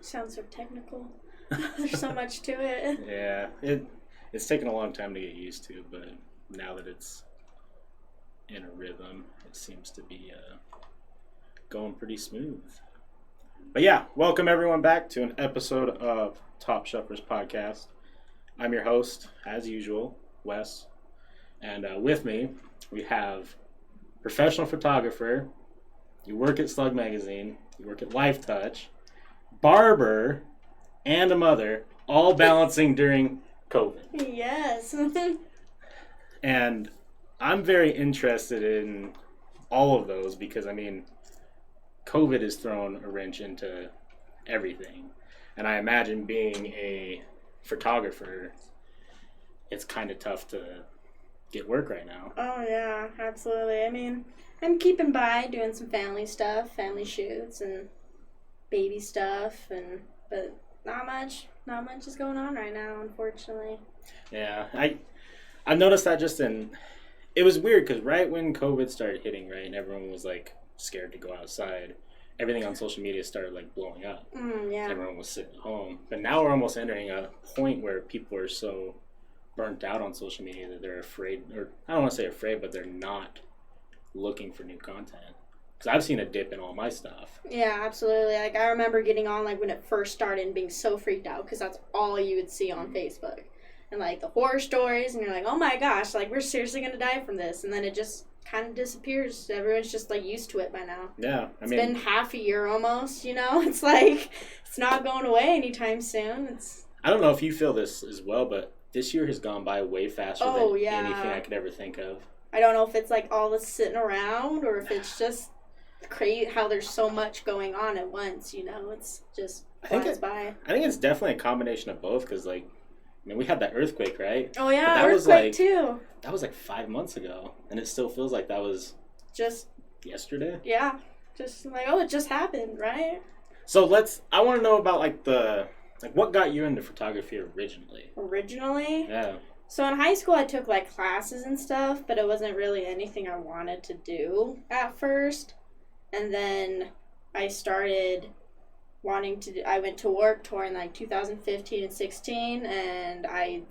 Sounds so technical. There's so much to it. Yeah, it's taken a long time to get used to, but now that it's in a rhythm, it seems to be going pretty smooth. But yeah, welcome everyone back to an episode of Topshelfers podcast. I'm your host, as usual, Wes, and with me we have professional photographer. You work at Slug Magazine. You work at Life Touch, barber, and a mother, all balancing during COVID. Yes. And I'm very interested in all of those because, I mean, COVID has thrown a wrench into everything. And I imagine being a photographer, it's kind of tough to get work right now. Oh, yeah, absolutely. I mean, I'm keeping by doing some family stuff, family shoots and baby stuff, but not much is going on right now, unfortunately. Yeah, I noticed that it was weird because right when COVID started hitting, right, and everyone was like scared to go outside, everything on social media started like blowing up. Yeah. Everyone was sitting at home. But now we're almost entering a point where people are so burnt out on social media that they're afraid, or I don't want to say afraid, but they're not looking for new content. Because I've seen a dip in all my stuff. Yeah, absolutely. Like, I remember getting on, like, when it first started and being so freaked out because that's all you would see on Facebook. And, like, the horror stories, and you're like, oh, my gosh, like, we're seriously going to die from this. And then it just kind of disappears. Everyone's just, like, used to it by now. Yeah. It's been half a year almost, you know? It's like, it's not going away anytime soon. I don't know if you feel this as well, but this year has gone by way faster than anything I could ever think of. I don't know if it's, like, all this sitting around or if it's just crazy how there's so much going on at once, you know? It's just flies by. I think it's definitely a combination of both because, like, I mean, we had that earthquake, right? Oh, yeah, earthquake, too. That was, like, 5 months ago, and it still feels like that was just yesterday? Yeah. Just like, oh, it just happened, right? So I want to know about, what got you into photography originally? Originally? Yeah. So in high school, I took, like, classes and stuff, but it wasn't really anything I wanted to do at first. And then I started I went to Warped Tour in, like, 2015 and 16, and I'd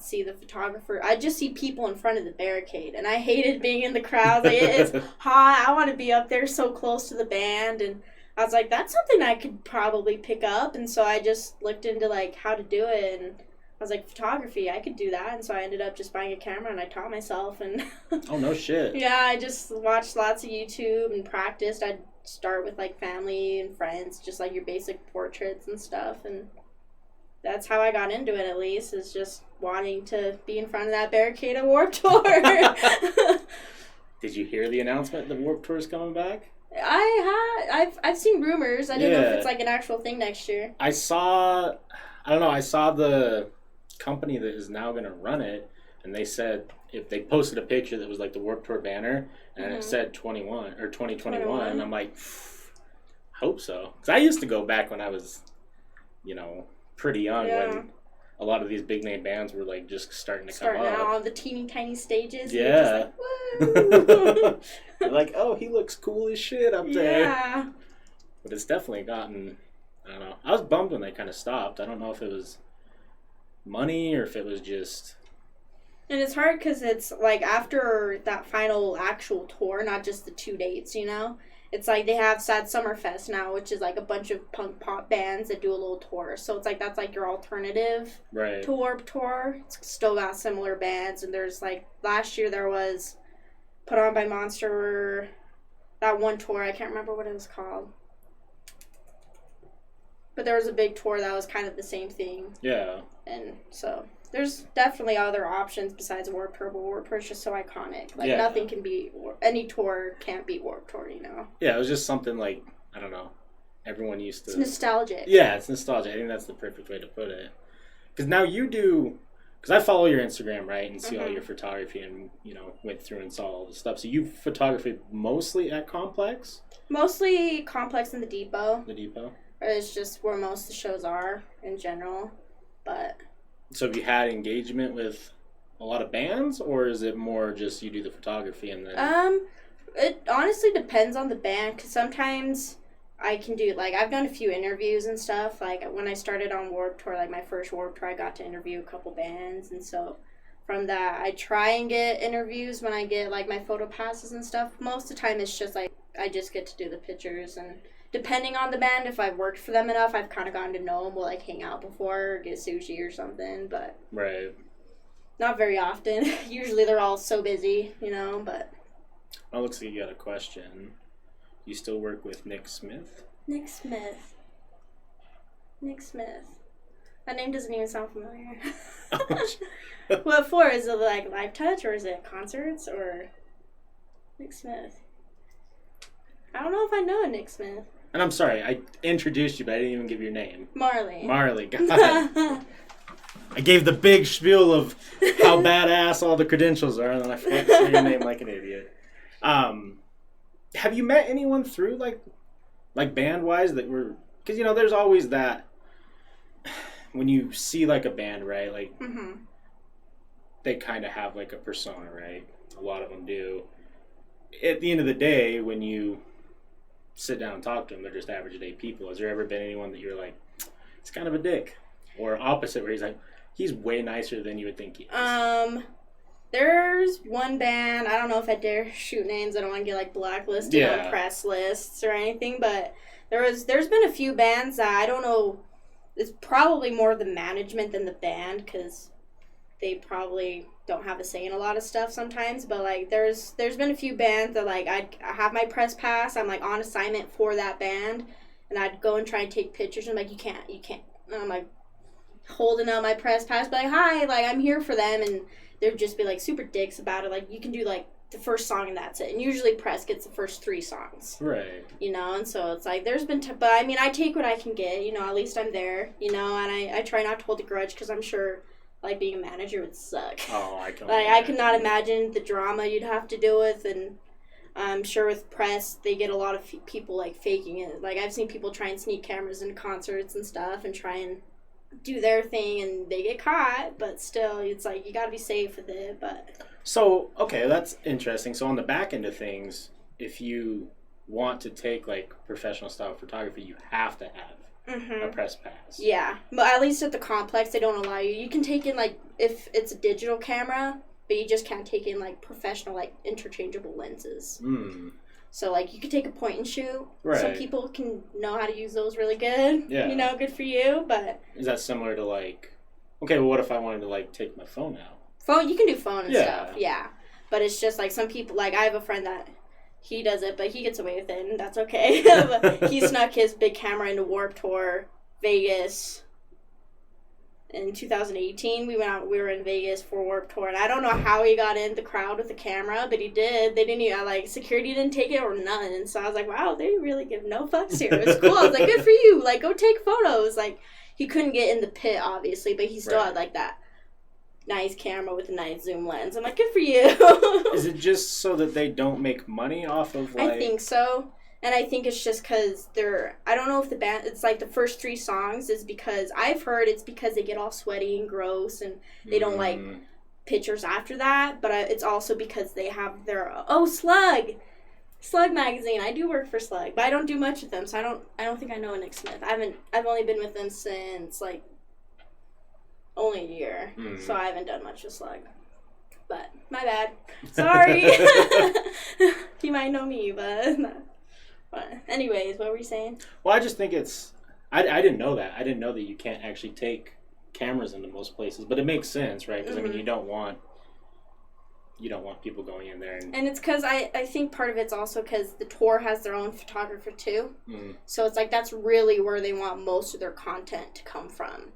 just see people in front of the barricade, and I hated being in the crowd. Like, it's hot, I want to be up there so close to the band, and I was like, that's something I could probably pick up, and so I just looked into, like, how to do it, and I was like, photography, I could do that, and so I ended up just buying a camera, and I taught myself, and... Oh, no shit. Yeah, I just watched lots of YouTube and practiced. I'd start with, like, family and friends, just, like, your basic portraits and stuff, and that's how I got into it, at least, is just wanting to be in front of that barricade at Warped Tour. Did you hear the announcement that Warped Tour is coming back? I've seen rumors. I didn't know if it's, like, an actual thing next year. I saw the company that is now going to run it, and they said if they posted a picture that was like the Warped Tour banner and it said 2021, and I'm like, hope so, because I used to go back when I was, pretty young when a lot of these big name bands were like just starting come out on the teeny tiny stages. Yeah. Like, like, oh, he looks cool as shit up there. Yeah. But it's definitely gotten. I don't know. I was bummed when they kind of stopped. I don't know if it was money or if it was just... And it's hard because it's, like, after that final actual tour, not just the 2 dates, you know? It's like they have Sad Summer Fest now, which is, like, a bunch of punk pop bands that do a little tour. So it's like that's, like, your alternative to Warped Tour. It's still got similar bands. And there's, like, last year there was put on by Monster, that one tour. I can't remember what it was called. But there was a big tour that was kind of the same thing. Yeah. And so there's definitely other options besides Warped Tour, but Warped Tour is just so iconic. Like, nothing can beat, any tour can't beat Warped Tour, you know? Yeah, it was just something like, I don't know, everyone used to... It's nostalgic. Yeah, it's nostalgic. I think that's the perfect way to put it. Because now you do... Because I follow your Instagram, right, and see all your photography and, went through and saw all the stuff. So you photography mostly at Complex? Mostly Complex in the Depot. The Depot? It's just where most of the shows are in general, but... So have you had engagement with a lot of bands, or is it more just you do the photography and then... It honestly depends on the band, because sometimes I can do, like, I've done a few interviews and stuff. Like, when I started on Warped Tour, like, my first Warped Tour, I got to interview a couple bands. And so from that, I try and get interviews when I get, like, my photo passes and stuff. Most of the time, it's just, like, I just get to do the pictures. And depending on the band, if I've worked for them enough, I've kind of gotten to know them. We'll, like, hang out before or get sushi or something. But Right. not very often. Usually they're all so busy, you know, but... Oh, looks like you got a question. You still work with Nick Smith? Nick Smith. Nick Smith. That name doesn't even sound familiar. What for? Is it like Live Touch or is it concerts or Nick Smith? I don't know if I know a Nick Smith. And I'm sorry, I introduced you, but I didn't even give your name. Maralee. Maralee, God. I gave the big spiel of how badass all the credentials are, and then I forgot to say your name like an idiot. Have you met anyone through like band-wise that were... Because, you know, there's always that... When you see, like, a band, right? Like, they kind of have, like, a persona, right? A lot of them do. At the end of the day, when you sit down and talk to them, they're just average day people. Has there ever been anyone that you're like, he's kind of a dick? Or opposite, where he's like, he's way nicer than you would think he is? There's one band, I don't know if I dare shoot names, I don't want to get like blacklisted on press lists or anything, but there's been a few bands that I don't know, it's probably more the management than the band, because they probably don't have a say in a lot of stuff sometimes, but like there's been a few bands that like I have my press pass, I'm like on assignment for that band, and I'd go and try and take pictures, and I'm like, you can't, and I'm like holding out my press pass, but like, hi, like I'm here for them, and they'd just be like super dicks about it, like you can do like the first song and that's it, and usually press gets the first 3 songs, right? You know, and so it's like there's been but I mean I take what I can get, you know, at least I'm there, you know, and I try not to hold a grudge, because I'm sure like being a manager would suck. Oh, I can like I could not imagine the drama you'd have to deal with, and I'm sure with press they get a lot of people like faking it. Like I've seen people try and sneak cameras into concerts and stuff and try and do their thing, and they get caught, but still it's like you gotta be safe with it. But so okay, that's interesting. So on the back end of things, if you want to take like professional style photography, you have to have a press pass. Yeah, but at least at the complex they don't allow you. You can take in like if it's a digital camera, but you just can't take in like professional like interchangeable lenses. So like you could take a point and shoot. Right. Some people can know how to use those really good. Yeah. You know, good for you. But is that similar to like, okay, well, what if I wanted to like take my phone out? Phone, you can do phone and stuff. Yeah, but it's just like some people. Like I have a friend that he does it, but he gets away with it, and that's okay. But he snuck his big camera into Warped Tour Vegas in 2018. We were in Vegas for Warped Tour, and I don't know how he got in the crowd with the camera, but he did. They didn't even, like, security didn't take it or none, and so I was like, wow, they really give no fucks here. It was cool. I was like, good for you. Like, go take photos. Like, he couldn't get in the pit, obviously, but he still had, like, that nice camera with a nice zoom lens. I'm like, good for you. Is it just so that they don't make money off of, like... I think so. And I think it's just because I don't know if the band, it's like the first 3 songs is because, I've heard it's because they get all sweaty and gross and they don't like pictures after that, but it's also because they have their, Slug magazine. I do work for Slug, but I don't do much with them, so I don't think I know Nick Smith. I've only been with them since like only a year, so I haven't done much with Slug. But my bad. Sorry. You might know me, but anyways, what were you saying? Well, I just think it's... I didn't know that. I didn't know that you can't actually take cameras into most places, but it makes sense, right? Because I mean, you don't want people going in there and it's because I think part of it's also because the tour has their own photographer too, so it's like that's really where they want most of their content to come from.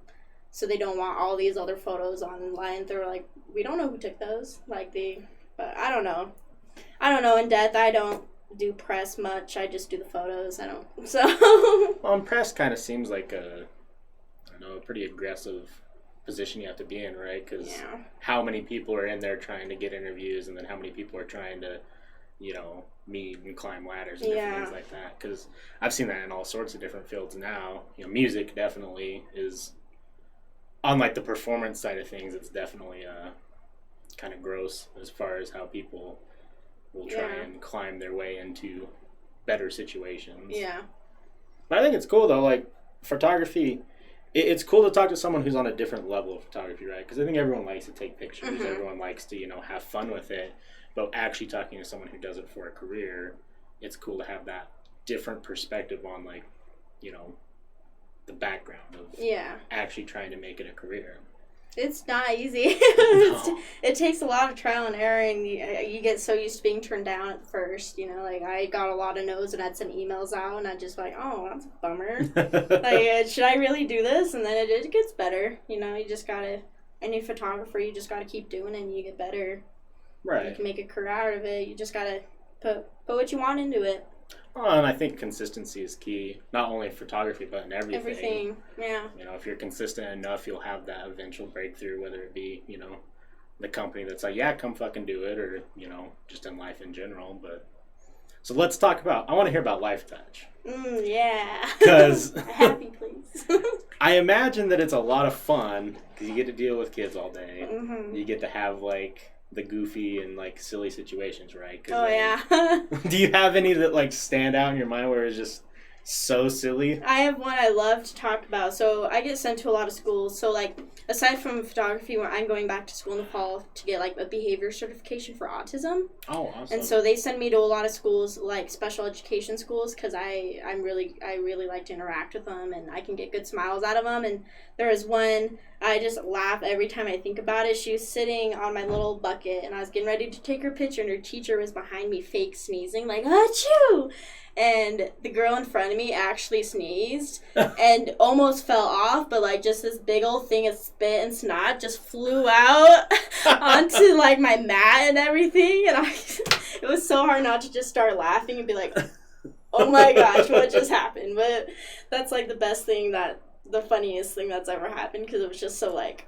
So they don't want all these other photos online. They're like, we don't know who took those. But I don't know. In depth, I don't do press much. I just do the photos. Well, press kind of seems like a pretty aggressive position you have to be in, right? Because how many people are in there trying to get interviews, and then how many people are trying to, meet and climb ladders and different things like that? Because I've seen that in all sorts of different fields now. Music definitely is, on like the performance side of things, it's definitely kind of gross as far as how people will try and climb their way into better situations. Yeah. But I think it's cool though. Like photography, it's cool to talk to someone who's on a different level of photography, right? Because I think everyone likes to take pictures. Mm-hmm. Everyone likes to, have fun with it. But actually talking to someone who does it for a career, it's cool to have that different perspective on, like, the background of actually trying to make it a career. It's not easy. No. It takes a lot of trial and error, and you get so used to being turned down at first. Like, I got a lot of no's, and I'd send emails out, and I'd just be like, oh, that's a bummer. Like, should I really do this? And then it gets better. You just gotta, any photographer, you just gotta keep doing it, and you get better. Right. You can make a career out of it. You just gotta put what you want into it. Well, and I think consistency is key, not only in photography, but in everything. Everything, yeah. If you're consistent enough, you'll have that eventual breakthrough, whether it be, the company that's like, yeah, come fucking do it, or, just in life in general. But so let's talk about, I want to hear about Life Touch. Yeah. Because happy, please. I imagine that it's a lot of fun because you get to deal with kids all day. Mm-hmm. You get to have, like, the goofy and, like, silly situations, right? Oh, yeah. Do you have any that, like, stand out in your mind where it's just so silly? I have one I love to talk about. So I get sent to a lot of schools. So, like, aside from photography, where I'm going back to school in the fall to get, like, a behavior certification for autism. Oh, awesome. And so they send me to a lot of schools, like special education schools, because I really like to interact with them, and I can get good smiles out of them. And there was one, I just laugh every time I think about it. She was sitting on my little bucket, and I was getting ready to take her picture, and her teacher was behind me fake sneezing, like, achoo! And the girl in front of me actually sneezed and almost fell off, but, like, just this big old thing of spit and snot just flew out onto, like, my mat and everything. And it was so hard not to just start laughing and be like, oh my gosh, what just happened? But that's, like, the funniest thing that's ever happened, because it was just so, like,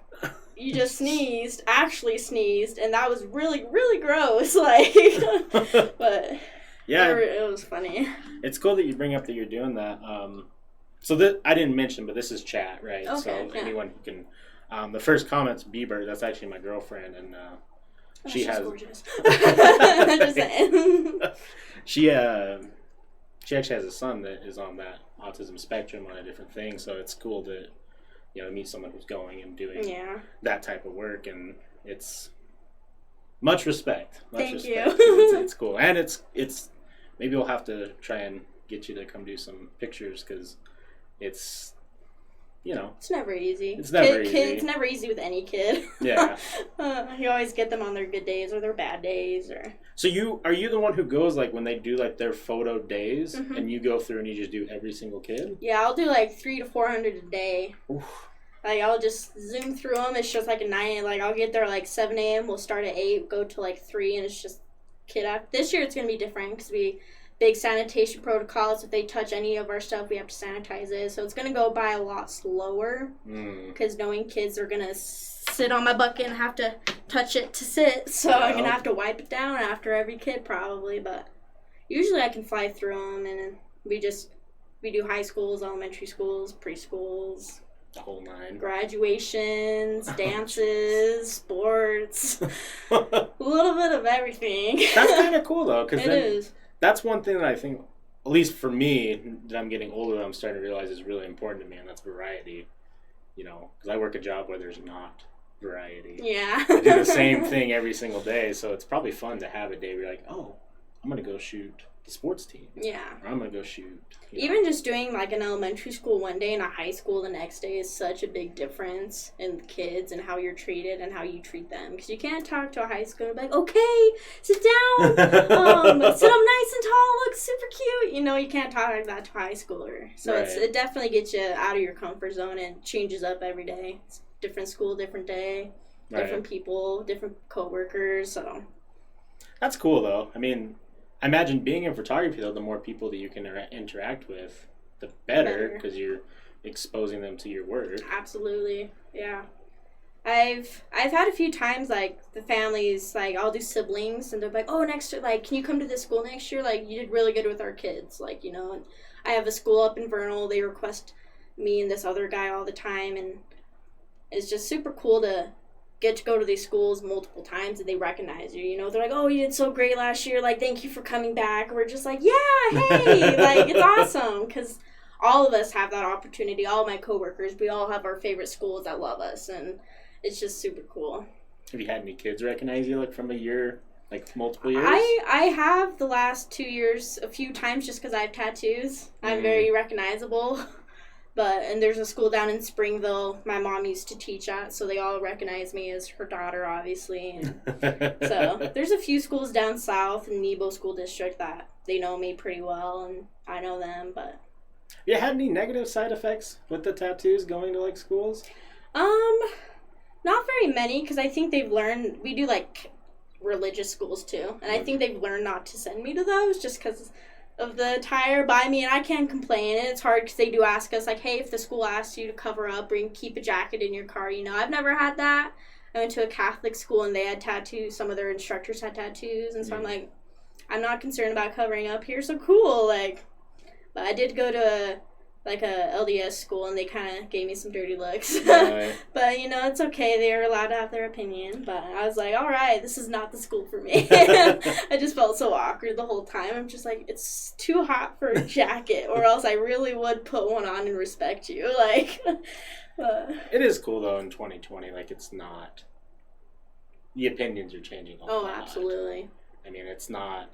you just actually sneezed, and that was really, really gross. Like, but... Yeah, it was funny. It's cool that you bring up that you're doing that. So I didn't mention, but this is chat, right? Okay, so yeah. Anyone who can. The first comment's Bieber. That's actually my girlfriend, and she has. Gorgeous. Just saying. She actually has a son that is on that autism spectrum on a different thing. So it's cool to meet someone who's going and doing that type of work, and it's. Much respect. Thank you. It's cool. And it's maybe we'll have to try and get you to come do some pictures, because it's, It's never easy. It's never easy. It's never easy with any kid. Yeah. You always get them on their good days or their bad days. So are you the one who goes, like, when they do, like, their photo days, mm-hmm. and you go through and you just do every single kid? Yeah, I'll do, like, 300 to 400 a day. Oof. Like, I'll just zoom through them. It's just like a 9, like, I'll get there like 7 a.m. We'll start at 8, go to like 3, and it's just kid up. This year it's going to be different because big sanitation protocols. If they touch any of our stuff, we have to sanitize it. So it's going to go by a lot slower because knowing kids are going to sit on my bucket and have to touch it to sit. So I'm going to have to wipe it down after every kid probably. But usually I can fly through them, and we do high schools, elementary schools, preschools. The whole 9. Graduations, dances, sports, a little bit of everything. That's kind of cool, though, because it is. That's one thing that I think, at least for me, that I'm getting older, I'm starting to realize is really important to me, and that's variety. Because I work a job where there's not variety. Yeah. I do the same thing every single day, so it's probably fun to have a day where you're like, oh, I'm going to go shoot the sports team. Yeah. Or I'm going to go shoot. Even just doing like an elementary school one day and a high school the next day is such a big difference in the kids and how you're treated and how you treat them. Because you can't talk to a high schooler and be like, okay, sit down, sit up nice and tall, look super cute. You can't talk like that to a high schooler. So right. it definitely gets you out of your comfort zone and changes up every day. It's different school, different day, different people, different coworkers. So that's cool, though. I mean, I imagine being in photography, though, the more people that you can interact with, the better, because you're exposing them to your work. Absolutely, yeah. I've had a few times, like, the families, like, I'll do siblings, and they're like, oh, next year, like, can you come to this school next year? Like, you did really good with our kids, like, and I have a school up in Vernal. They request me and this other guy all the time, and it's just super cool to get to go to these schools multiple times and they recognize you. They're like, oh, you did so great last year. Like, thank you for coming back. We're just like, yeah, hey, like, it's awesome. Because all of us have that opportunity. All my coworkers, we all have our favorite schools that love us, and it's just super cool. Have you had any kids recognize you like from a year, like multiple years? I have the last 2 years a few times just because I have tattoos. I'm very recognizable. And there's a school down in Springville my mom used to teach at, so they all recognize me as her daughter, obviously. And so there's a few schools down south in Nebo School District that they know me pretty well, and I know them. But you had any negative side effects with the tattoos going to like schools? Not very many, because I think they've learned. We do like religious schools too, and I think they've learned not to send me to those just because of the attire by me, and I can't complain. And it's hard because they do ask us, like, hey, if the school asks you to cover up or keep a jacket in your car, I've never had that. I went to a Catholic school and they had tattoos. Some of their instructors had tattoos, and so I'm like, I'm not concerned about covering up here, so cool. Like, but I did go to a LDS school, and they kind of gave me some dirty looks. Right. But, it's okay. They are allowed to have their opinion. But I was like, all right, this is not the school for me. I just felt so awkward the whole time. I'm just like, it's too hot for a jacket, or else I really would put one on and respect you. Like, it is cool, though, in 2020. Like, it's not... The opinions are changing a lot. Oh, absolutely. I mean, it's not...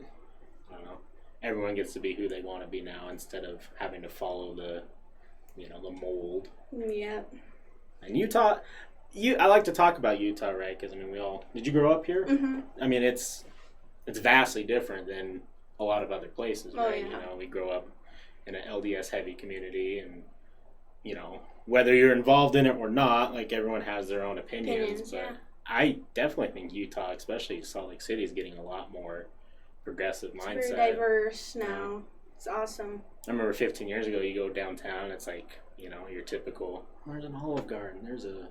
I don't know. Everyone gets to be who they want to be now instead of having to follow the mold. Yep. And Utah, I like to talk about Utah, right? Because, I mean, did you grow up here? Mm-hmm. I mean, it's vastly different than a lot of other places, right? Yeah. We grow up in an LDS-heavy community, and, whether you're involved in it or not, like, everyone has their own opinions. But yeah. I definitely think Utah, especially Salt Lake City, is getting a lot more progressive mindset. It's very diverse now. It's awesome. I remember 15 years ago, you go downtown, it's like, your typical, there's an Olive Garden, there's a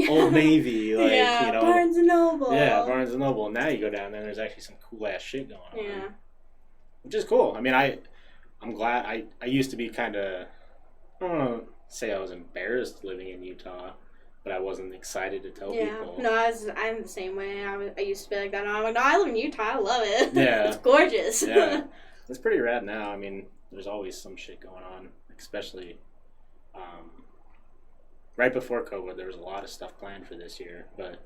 Old Navy, like, Barnes & Noble. Yeah, Barnes & Noble. And now you go down there, and there's actually some cool-ass shit going on. Yeah. Which is cool. I mean, I'm glad. I used to be kind of, I don't know, say I was embarrassed living in Utah, but I wasn't excited to tell people. No, I'm the same way. I used to be like that. And I'm like, no, I live in Utah. I love it. Yeah. It's gorgeous. Yeah. It's pretty rad now. I mean, there's always some shit going on, especially right before COVID. There was a lot of stuff planned for this year, but...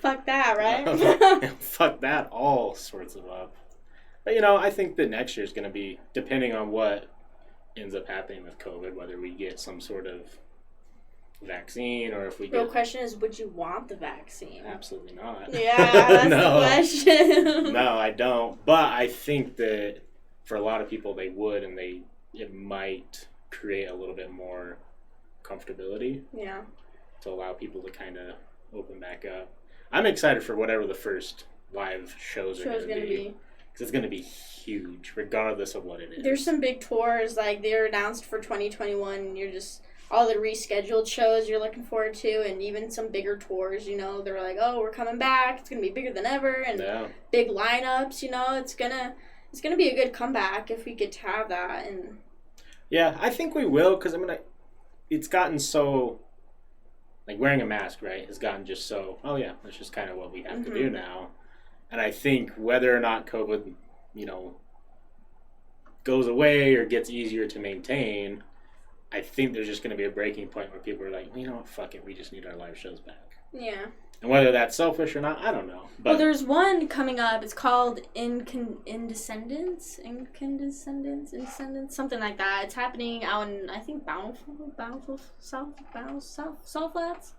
Fuck that, right? Fuck that, all sorts of up. But, I think that next year is going to be, depending on what ends up happening with COVID, whether we get some sort of vaccine or if we Real question is, would you want the vaccine? Absolutely not. Yeah, that's the question. No, I don't. But I think that for a lot of people they would, and it might create a little bit more comfortability. Yeah. To allow people to kind of open back up. I'm excited for whatever the first live shows are going to be. Because it's going to be huge, regardless of what it is. There's some big tours, like they're announced for 2021, and you're just... all the rescheduled shows you're looking forward to, and even some bigger tours, they're like, oh, we're coming back, it's going to be bigger than ever, and big lineups, it's going to be a good comeback if we get to have that. And yeah, I think we will, because it's gotten so, like, wearing a mask, right, has gotten just so, oh yeah, that's just kind of what we have to do now. And I think whether or not COVID, goes away or gets easier to maintain, I think there's just going to be a breaking point where people are like, well, you know what, fuck it, we just need our live shows back. Yeah. And whether that's selfish or not, I don't know. But well, there's one coming up. It's called Incandescence, something like that. It's happening out in, I think, Bountiful South Flats,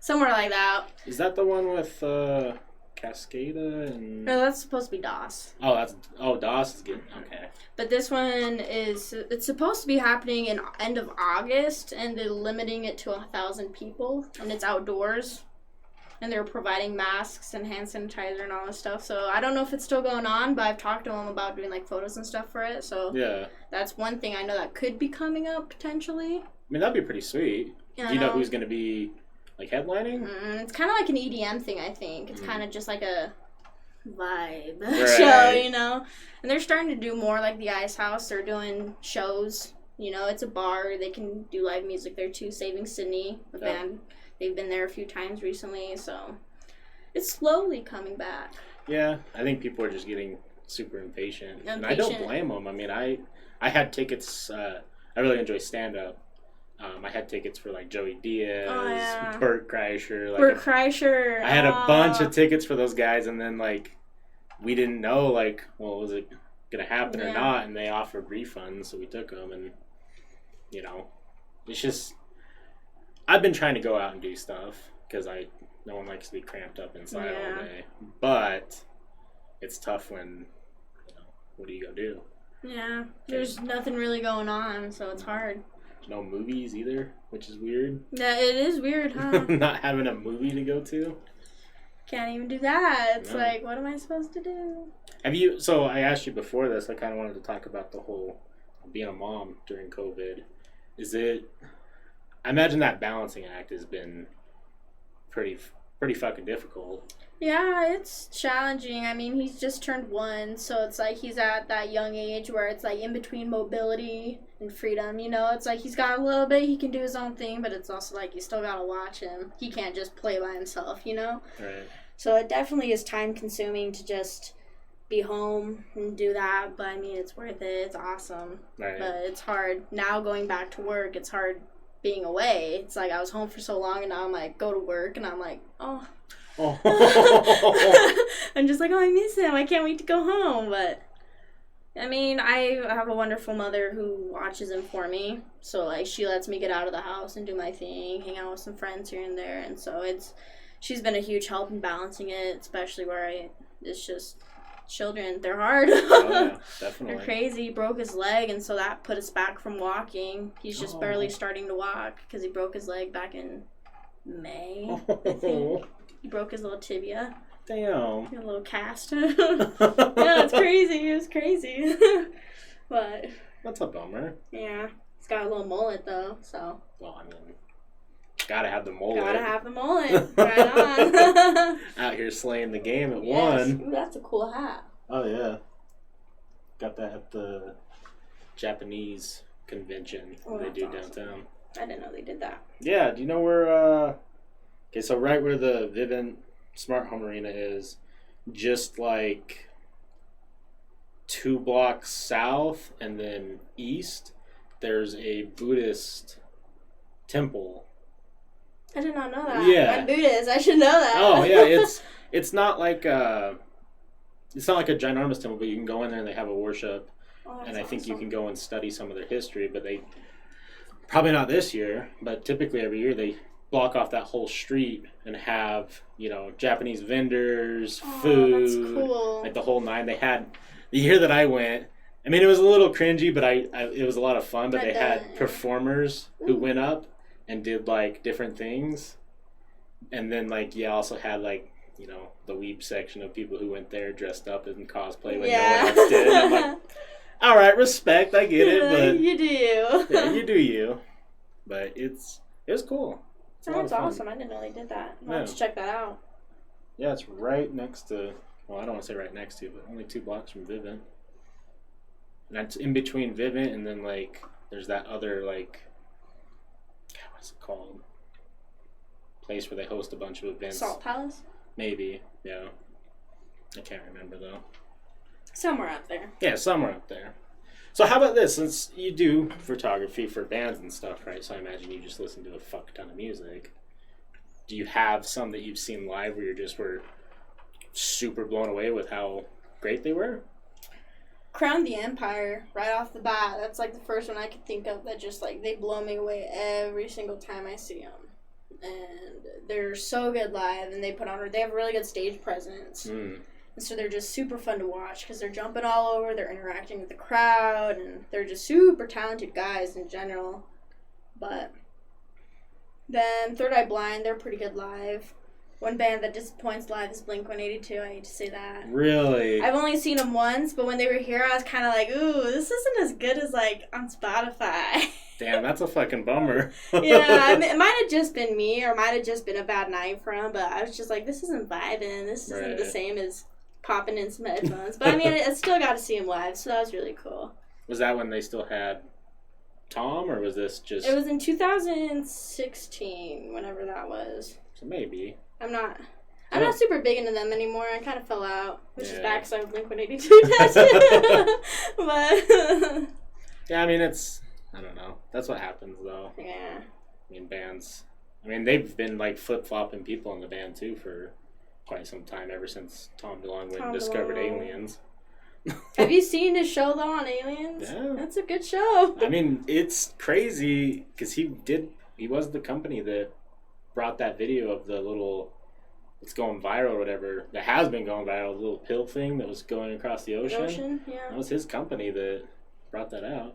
somewhere like that. Is that the one with Cascada and... No, that's supposed to be DOS. DOS is good. Okay. But this one it's supposed to be happening in end of August, and they're limiting it to 1,000 people, and it's outdoors. And they're providing masks and hand sanitizer and all this stuff. So I don't know if it's still going on, but I've talked to them about doing like photos and stuff for it. So yeah, that's one thing I know that could be coming up potentially. I mean, that'd be pretty sweet. Do you know who's going to be like headlining? It's kind of like an EDM thing, I think. It's kind of just like a vibe show, And they're starting to do more like the Ice House. They're doing shows. It's a bar. They can do live music there too. Saving Sydney, a band. They've been there a few times recently, so it's slowly coming back. Yeah, I think people are just getting super impatient. And I don't blame them. I mean, I I had tickets. I really enjoy stand-up. I had tickets for like Joey Diaz, Bert Kreischer. Bert Kreischer. I had a bunch of tickets for those guys, and then like we didn't know like, well, was it gonna happen or not? And they offered refunds, so we took them. And you know, it's just I've been trying to go out and do stuff because no one likes to be cramped up inside all day. But it's tough when what do you go do? Yeah, there's nothing really going on, so it's hard. There's no movies either, which is weird. Yeah, it is weird, huh? Not having a movie to go to. Can't even do that. It's like, what am I supposed to do? So I asked you before this, I kind of wanted to talk about the whole being a mom during COVID. I imagine that balancing act has been pretty fucking difficult. Yeah, it's challenging. I mean, he's just turned 1, so it's like he's at that young age where it's like in between mobility and freedom, It's like he's got a little bit, he can do his own thing, but it's also like you still gotta watch him. He can't just play by himself, Right. So it definitely is time consuming to just be home and do that, but I mean, it's worth it. It's awesome. Right. But it's hard. Now going back to work, it's hard being away. It's like I was home for so long, and now I'm like, go to work, and I'm like, oh. I'm just like, I miss him. I can't wait to go home. But I mean, I have a wonderful mother who watches him for me. So like, she lets me get out of the house and do my thing, hang out with some friends here and there. And so she's been a huge help in balancing it, especially where it's just children. They're hard. Oh, yeah, definitely. They're crazy. He broke his leg, and so that put us back from walking. He's just barely starting to walk because he broke his leg back in May, I think. He broke his little tibia. Damn. A little cast. Yeah, it's crazy. It was crazy. But that's a bummer. Yeah. He's got a little mullet, though, so. Well, I mean, gotta have the mullet. Gotta have the mullet. Right on. Out here slaying the game at yes. 1. Ooh, that's a cool hat. Oh, yeah. Got that at the Japanese convention they do awesome. downtown. I didn't know they did that. Yeah, do you know where, okay, so right where the Vivint Smart Home Arena is, just like 2 blocks south and then east, there's a Buddhist temple. I did not know that. Yeah. I'm Buddhist. I should know that. Oh, yeah, it's not like a ginormous temple, but you can go in there and they have a worship. Oh, and I think awesome. you can go and study some of their history, but they probably not this year, but typically every year they block off that whole street and have, Japanese vendors, food. That's cool. Like the whole 9. They had, the year that I went, I mean, it was a little cringy, but it was a lot of fun, but they had performers who went up and did like different things. And then also had like, the weep section of people who went there dressed up in cosplay when no one else did. And I'm like, all right, respect, I get it, but you do. Yeah, you do you. But it was cool. That's awesome. I didn't know they did that. I'll have to check that out. Yeah, it's right next to, well, I don't want to say right next to, but only 2 blocks from Vivint. And that's in between Vivint and then like there's that other like, what's it called? Place where they host a bunch of events. Salt Palace? Maybe, yeah. I can't remember though. Somewhere up there. Yeah, somewhere up there. So how about this? Since you do photography for bands and stuff, right? So I imagine you just listen to a fuck ton of music. Do you have some that you've seen live where you just were super blown away with how great they were? Crown the Empire, right off the bat. That's like the first one I could think of that just like, they blow me away every single time I see them. And they're so good live, and they have a really good stage presence. And so they're just super fun to watch because they're jumping all over, they're interacting with the crowd, and they're just super talented guys in general. But then Third Eye Blind, they're pretty good live. One band that disappoints live is Blink-182. I hate to say that. Really? I've only seen them once, but when they were here, I was kind of like, ooh, this isn't as good as, like, on Spotify. Damn, that's a fucking bummer. Yeah, it might have just been me, or might have just been a bad night for them, but I was just like, this isn't vibing. This isn't the same as popping in some headphones. But, I mean, I still got to see them live, so that was really cool. Was that when they still had Tom, or was this just... It was in 2016, whenever that was. So maybe... I'm not super big into them anymore. I kind of fell out, which is bad because I have Blink-182 tattoo. But Yeah, I mean, I don't know. That's what happens, though. Yeah. I mean, bands, they've been, like, flip-flopping people in the band, too, for quite some time, ever since Tom DeLonge went and discovered aliens. Have you seen his show, though, on aliens? Yeah. That's a good show. I mean, it's crazy, because he was the company that brought that video of the little, it's going viral or whatever, that has been going viral, the little pill thing that was going across the ocean. Yeah. That was his company that brought that out.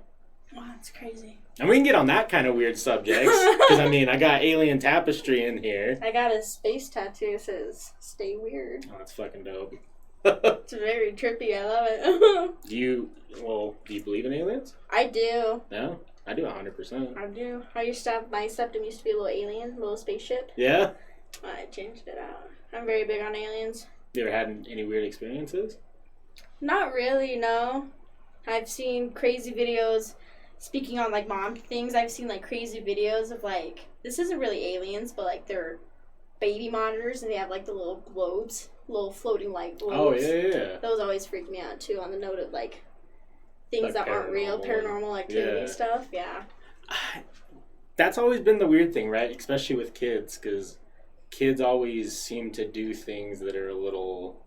Wow, that's crazy. And we can get on that kind of weird subjects, because, I got alien tapestry in here. I got a space tattoo that says, "Stay weird." Oh, that's fucking dope. It's very trippy. I love it. Do you believe in aliens? I do. No? I do 100%. I do. My septum used to be a little alien, a little spaceship. Yeah? I changed it out. I'm very big on aliens. You ever had any weird experiences? Not really, no. I've seen crazy videos. Speaking on, like, mom things, I've seen, like, crazy videos of, like, this isn't really aliens, but, like, they're baby monitors, and they have, like, the little globes, little floating light globes. Oh, yeah. Those always freak me out, too, on the note of, like, things like that aren't real, paranormal activity stuff, yeah. That's always been the weird thing, right? Especially with kids, because kids always seem to do things that are a little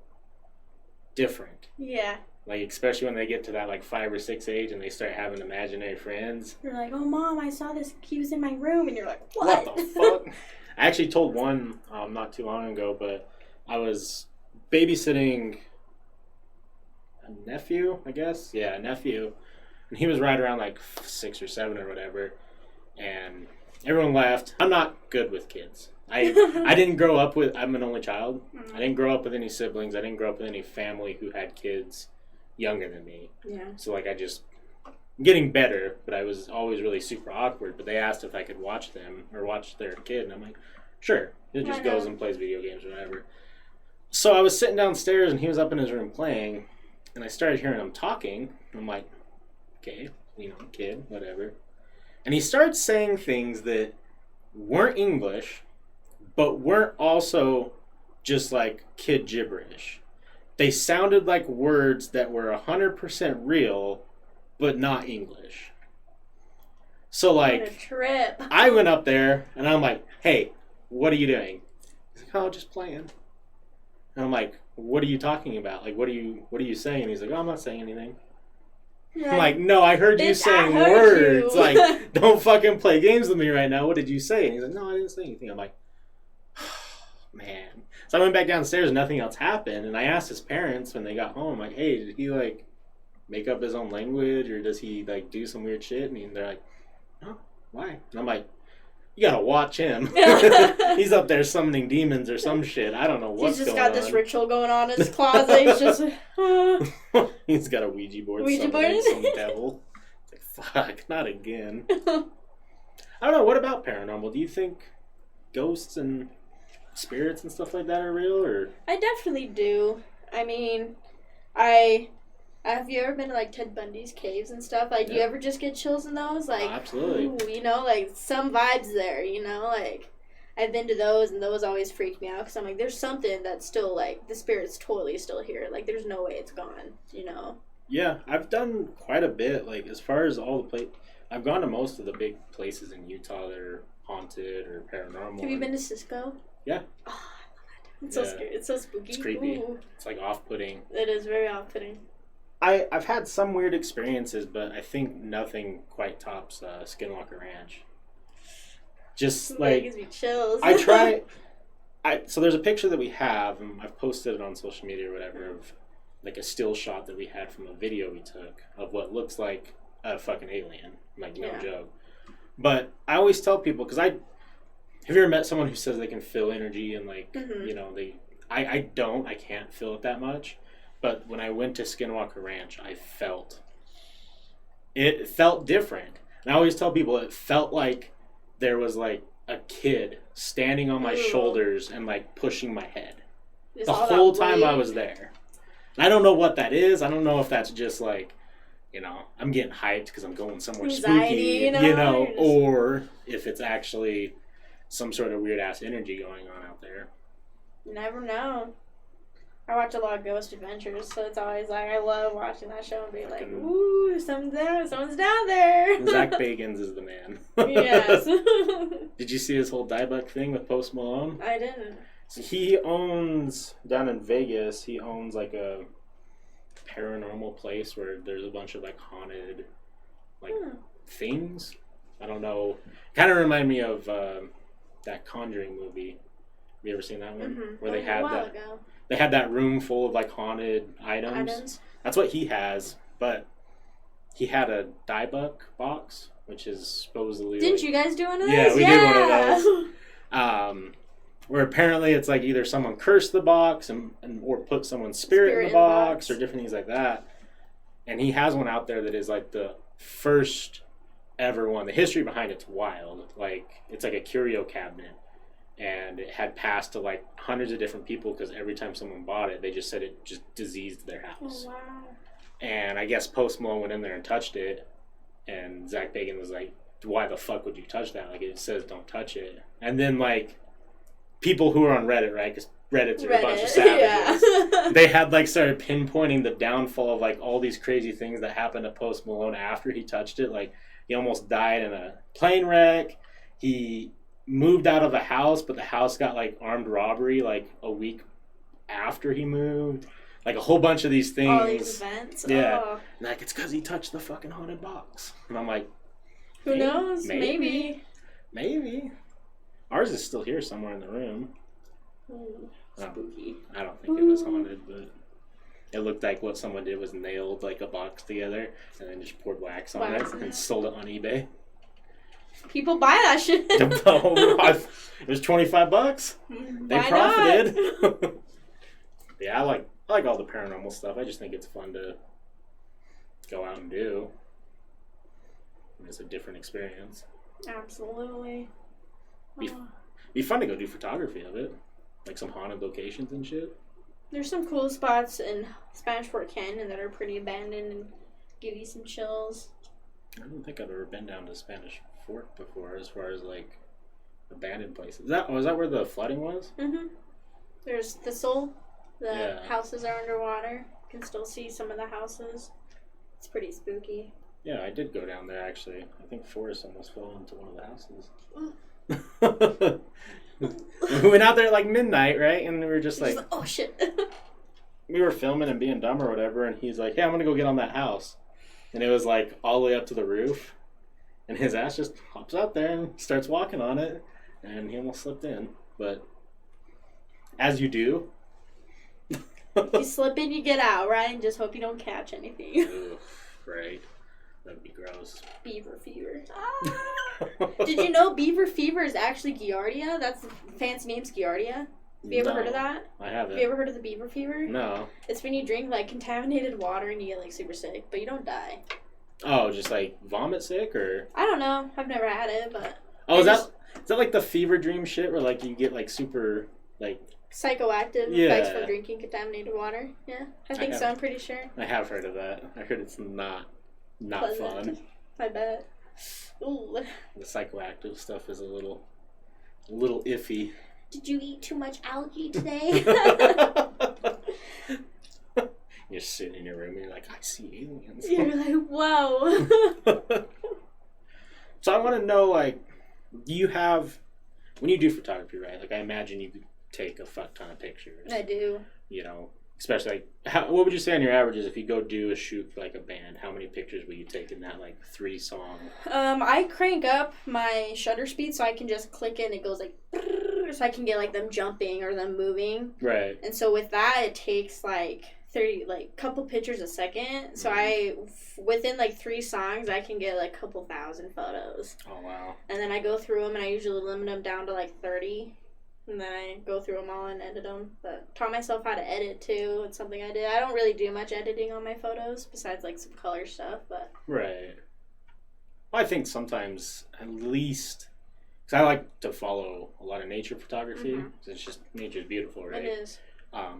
different. Yeah. Like, especially when they get to that, like, 5 or 6 age and they start having imaginary friends. You're like, "Oh, Mom, I saw this. He was in my room." And you're like, "What?" What the fuck? I actually told one not too long ago, but I was babysitting a nephew, I guess. Yeah, a nephew. And he was right around, like, 6 or 7 or whatever. And everyone left. I'm not good with kids. I didn't grow up with... I'm an only child. Mm-hmm. I didn't grow up with any siblings. I didn't grow up with any family who had kids younger than me. Yeah. So, like, I'm getting better, but I was always really super awkward. But they asked if I could watch them or watch their kid, and I'm like, sure. He just goes and plays video games or whatever. So I was sitting downstairs, and he was up in his room playing, and I started hearing him talking. I'm like, okay, kid, whatever. And he started saying things that weren't English, but weren't also just, like, kid gibberish. They sounded like words that were 100% real, but not English. So, like, what a trip. I went up there, and I'm like, "Hey, what are you doing?" He's like, "Oh, just playing." And I'm like, "What are you talking about? Like, what are you saying?" And he's like, "Oh, I'm not saying anything." Yeah. I'm like, "No, I heard you saying words. You. Like, don't fucking play games with me right now. What did you say?" And he's like, "No, I didn't say anything." I'm like, man. So I went back downstairs and nothing else happened. And I asked his parents when they got home, like, "Hey, did he, like, make up his own language, or does he, like, do some weird shit?" And they're like, "No, why?" And I'm like, "You gotta watch him. He's up there summoning demons or some shit. I don't know what's going on." He's just got this ritual going on in his closet. He's just He's got a Ouija board Ouija summoning board? some devil. It's like, fuck, not again. I don't know, what about paranormal? Do you think ghosts and spirits and stuff like that are real, or? I definitely do. I mean, have you ever been to, like, Ted Bundy's caves and stuff? Like, do you ever just get chills in those? Like, absolutely. Ooh, like, some vibes there, like, I've been to those, and those always freak me out, because I'm like, there's something that's still, like, the spirit's totally still here. Like, there's no way it's gone, Yeah, I've done quite a bit, like, as far as all the I've gone to most of the big places in Utah that are haunted or paranormal. Have you been to Cisco? Yeah. Oh, I love it. It's so scary. It's so spooky. It's creepy. Ooh. It's, like, off-putting. It is very off-putting. I've had some weird experiences, but I think nothing quite tops Skinwalker Ranch. Just, like, it gives me chills. So there's a picture that we have, and I've posted it on social media or whatever, of, like, a still shot that we had from a video we took of what looks like a fucking alien. Like, no joke. But I always tell people, because have you ever met someone who says they can feel energy and, like, I can't feel it that much. But when I went to Skinwalker Ranch, it felt different. And I always tell people it felt like there was, like, a kid standing on my shoulders and, like, pushing my head. The whole time I was there. And I don't know what that is. I don't know if that's just, like, I'm getting hyped because I'm going somewhere anxiety, spooky, or if it's actually some sort of weird-ass energy going on out there. You never know. I watch a lot of Ghost Adventures, so it's always like I love watching that show and being like, ooh, someone's down there. Zach Bagans is the man. Yes. Did you see his whole dieback thing with Post Malone? I didn't. So he owns, down in Vegas, he owns like a paranormal place where there's a bunch of like haunted like things. I don't know. Kind of remind me of that Conjuring movie. Have you ever seen that one? Mm-hmm. Where they had that room full of like haunted items. That's what he has, but he had a dieback box, which is supposedly. Didn't you guys do one of those? Yeah, we did one of those. Where apparently it's like either someone cursed the box or put someone's spirit in the box or different things like that. And he has one out there that is like the first ever one. The history behind it's wild. Like it's like a curio cabinet, and it had passed to like hundreds of different people because every time someone bought it, they just said it just diseased their house. Oh, wow. And I guess Post Malone went in there and touched it, and Zach Bagans was like, "Why the fuck would you touch that? Like it says don't touch it." And then like people who are on Reddit, right? Because Reddit's a bunch of savages. Yeah. They had like started pinpointing the downfall of like all these crazy things that happened to Post Malone after he touched it. Like he almost died in a plane wreck. He moved out of a house, but the house got like armed robbery like a week after he moved. Like a whole bunch of these things. All these events. Yeah. Oh. And like it's because he touched the fucking haunted box. And I'm like, who knows? Maybe. Ours is still here somewhere in the room. Spooky. I don't think it was haunted, but it looked like what someone did was nailed like a box together and then just poured wax on it and sold it on eBay. People buy that shit. It was $25. They profited. Yeah, I like all the paranormal stuff. I just think it's fun to go out and do. It's a different experience. Absolutely. Be fun to go do photography of it. Like some haunted locations and shit. There's some cool spots in Spanish Fort Canyon that are pretty abandoned and give you some chills. I don't think I've ever been down to Spanish Fort before as far as like abandoned places. Was that where the flooding was? Mm-hmm. There's Thistle. The houses are underwater. You can still see some of the houses. It's pretty spooky. Yeah, I did go down there actually. I think Forrest almost fell into one of the houses. We went out there at like midnight, right? And we were just like, oh shit. We were filming and being dumb or whatever, and he's like, hey, I'm gonna go get on that house. And it was like all the way up to the roof. And his ass just hops out there and starts walking on it. And he almost slipped in. But as you do. You slip in, you get out, right? And just hope you don't catch anything. Ugh, right. That'd be gross. Beaver fever. Did you know beaver fever is actually Giardia? That's the fancy name's Giardia. Have you ever heard of that? I haven't. Have you ever heard of the beaver fever? No. It's when you drink like contaminated water and you get like super sick, but you don't die. Oh, just like vomit sick or? I don't know. I've never had it, but. Oh, is that like the fever dream shit where like you get like super like. Psychoactive effects from drinking contaminated water? Yeah, I think so. I'm pretty sure. I have heard of that. I heard it's not fun. I bet. Ooh. The psychoactive stuff is a little iffy. Did you eat too much algae today? You're sitting in your room and you're like, I see aliens. You're like, whoa. So I want to know, like, do you have, when you do photography, right? Like, I imagine you could take a fuck ton of pictures. I do. You know, especially like, what would you say on your averages if you go do a shoot for like a band? How many pictures will you take in that like 3 song? I crank up my shutter speed so I can just click it and it goes like, so I can get like them jumping or them moving. Right. And so with that, it takes like 30, like couple pictures a second. So within like 3 songs, I can get like a couple thousand photos. Oh wow. And then I go through them and I usually limit them down to like 30. And then I go through them all and edit them. But taught myself how to edit too. It's something I did. I don't really do much editing on my photos besides like some color stuff. But right. Well, I think sometimes at least, because I like to follow a lot of nature photography. Mm-hmm. It's just nature's beautiful, right? It is. I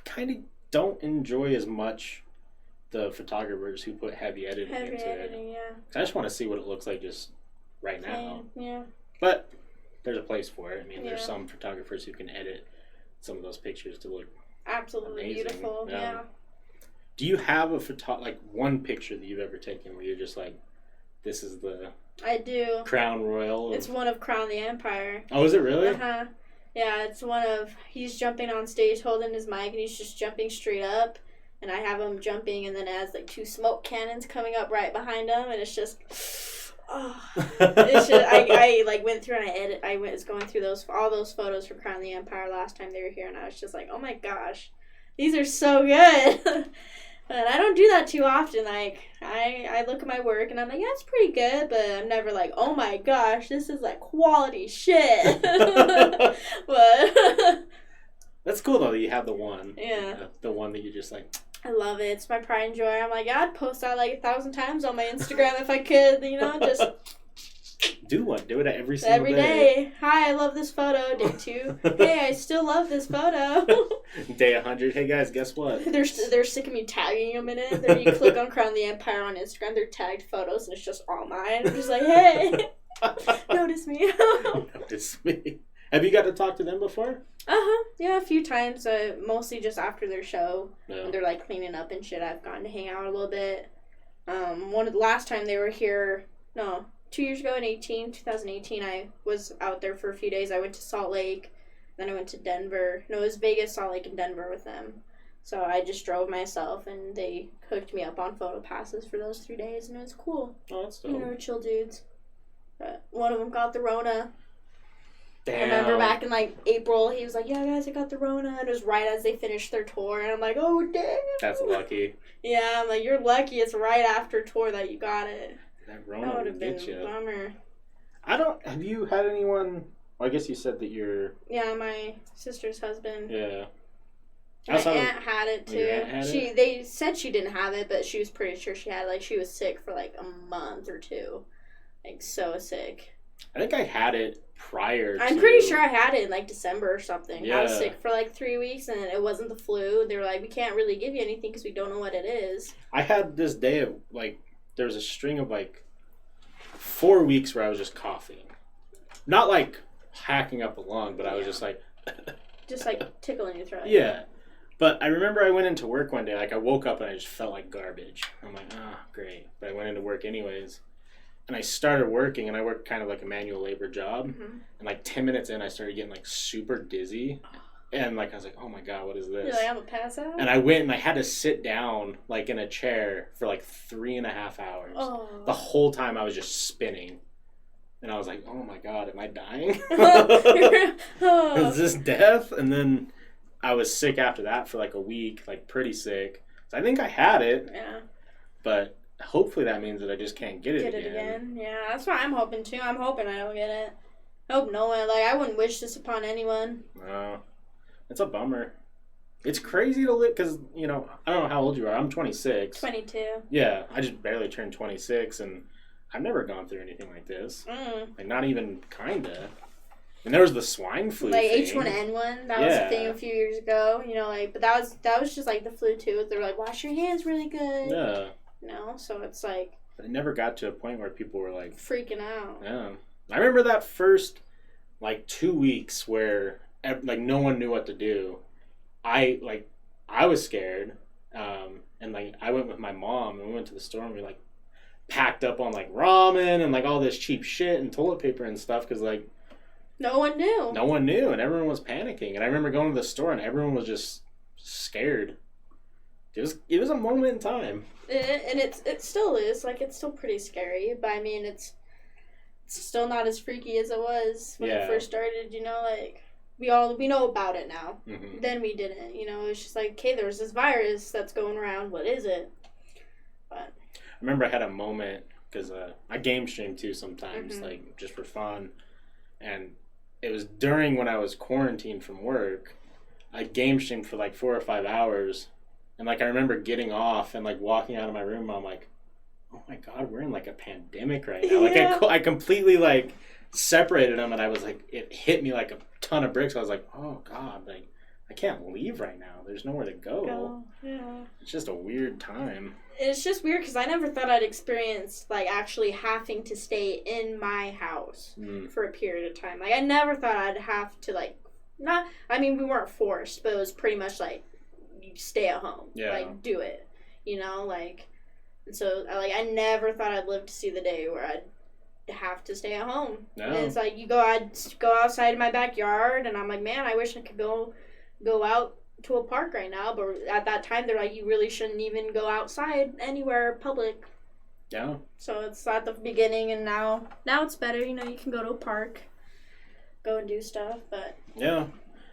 kind of don't enjoy as much the photographers who put heavy editing into it. Yeah. I just want to see what it looks like just right now. Yeah. But there's a place for it. I mean, there's some photographers who can edit some of those pictures to look absolutely amazing. beautiful. Yeah. Do you have like one picture that you've ever taken where you're just like, this is the I do. Crown Royal? It's one of Crown the Empire. Oh, is it really? Uh-huh. Yeah, it's one of, he's jumping on stage holding his mic and he's just jumping straight up. And I have him jumping and then it has like 2 smoke cannons coming up right behind him. And it's just, oh. It's just, I like went through and I was going through all those photos for Crown the Empire last time they were here. And I was just like, oh my gosh, these are so good. But I don't do that too often. Like, I look at my work and I'm like, yeah, it's pretty good. But I'm never like, oh my gosh, this is like quality shit. But that's cool though that you have the one. Yeah. The one that you just like. I love it. It's my pride and joy. I'm like, yeah, I'd post that like 1,000 times on my Instagram if I could. You know, just do it every single day. Hi, I love this photo. Day 2. Hey, I still love this photo. Day 100. Hey guys, guess what? They're sick of me tagging them in it. You click on Crown the Empire on Instagram. They're tagged photos, and it's just all mine. I'm just like, hey, notice me. Notice me. Have you got to talk to them before? Yeah, a few times. Mostly just after their show. Yeah. When they're like cleaning up and shit. I've gotten to hang out a little bit. One of the last time they were here. No. 2 years ago in 2018, I was out there for a few days. I went to Salt Lake, then I went to Denver. No, it was Vegas, Salt Lake, and Denver with them. So I just drove myself, and they hooked me up on photo passes for those 3 days, and it was cool. Oh, that's dope. You know, chill dudes. But one of them got the Rona. Damn. I remember back in like April, he was like, yeah, guys, I got the Rona. And it was right as they finished their tour, and I'm like, oh, damn. That's lucky. Yeah, I'm like, you're lucky. It's right after tour that you got it. That Rona would have been a bummer. Have you had anyone, well, I guess you said that you're... Yeah, my sister's husband. Yeah. My aunt had it too. Your aunt had it? They said she didn't have it, but she was pretty sure she had it. Like, she was sick for like a month or 2. Like, so sick. I think I had it prior I'm pretty sure I had it in like December or something. Yeah. I was sick for like 3 weeks and it wasn't the flu. They were like, we can't really give you anything because we don't know what it is. I had this day of like, there was a string of like 4 weeks where I was just coughing. Not like hacking up a lung, but I was just like... just like tickling your throat. Yeah. But I remember I went into work one day, like I woke up and I just felt like garbage. I'm like, great. But I went into work anyways. And I started working, and I worked kind of like a manual labor job. Mm-hmm. And like 10 minutes in, I started getting like super dizzy. And like I was like, oh my God, what is this? You're like, I'm gonna pass out? And I went and I had to sit down like in a chair for like 3.5 hours. Oh. The whole time I was just spinning. And I was like, oh my God, am I dying? Is this death? And then I was sick after that for like a week, like pretty sick. So I think I had it. Yeah. But hopefully that means that I just can't get it again. Yeah, that's what I'm hoping too. I'm hoping I don't get it. I hope no one, like, I wouldn't wish this upon anyone. No. It's a bummer. It's crazy to live, because, you know, I don't know how old you are. I'm 26. 22. Yeah, I just barely turned 26, and I've never gone through anything like this. Like, not even kinda. And there was the swine flu like thing. H1N1, that was a thing a few years ago. You know, like, but that was just like the flu too. They were like, wash your hands really good. Yeah. You know, so it's like... It never got to a point where people were like... freaking out. Yeah. I remember that first, like, 2 weeks where, like, no one knew what to do. I was scared. And, like, I went with my mom, and we went to the store, and we, like, packed up on, like, ramen and, like, all this cheap shit and toilet paper and stuff, because, like... No one knew. No one knew, and everyone was panicking. And I remember going to the store, and everyone was just scared. It was a moment in time. And it still is. Like, it's still pretty scary. But, I mean, it's still not as freaky as it was when it first started, you know? Like, we know about it now. Mm-hmm. Then we didn't, you know? It's just like, okay, there's this virus that's going around. What is it? But I remember I had a moment, because I game stream, too, sometimes, mm-hmm. like, just for fun. And it was during when I was quarantined from work. I game streamed for, like, 4 or 5 hours. And, like, I remember getting off and, like, walking out of my room, and I'm like, oh, my God, we're in, like, a pandemic right now. Yeah. Like, I completely, like, separated them, and I was, like, it hit me like a ton of bricks. I was like, oh, God, like, I can't leave right now. There's nowhere to go. Yeah. It's just a weird time. It's just weird, because I never thought I'd experience, like, actually having to stay in my house for a period of time. Like, I never thought I'd have to, like, we weren't forced, but it was pretty much, like, stay at home. Yeah. Like, do it. You know, like, and so, I never thought I'd live to see the day where I'd have to stay at home. No. And it's like, I'd go outside in my backyard, and I'm like, man, I wish I could go out to a park right now, but at that time, they're like, you really shouldn't even go outside anywhere public. Yeah. So it's at the beginning, and now it's better. You know, you can go to a park, go and do stuff, but... Yeah.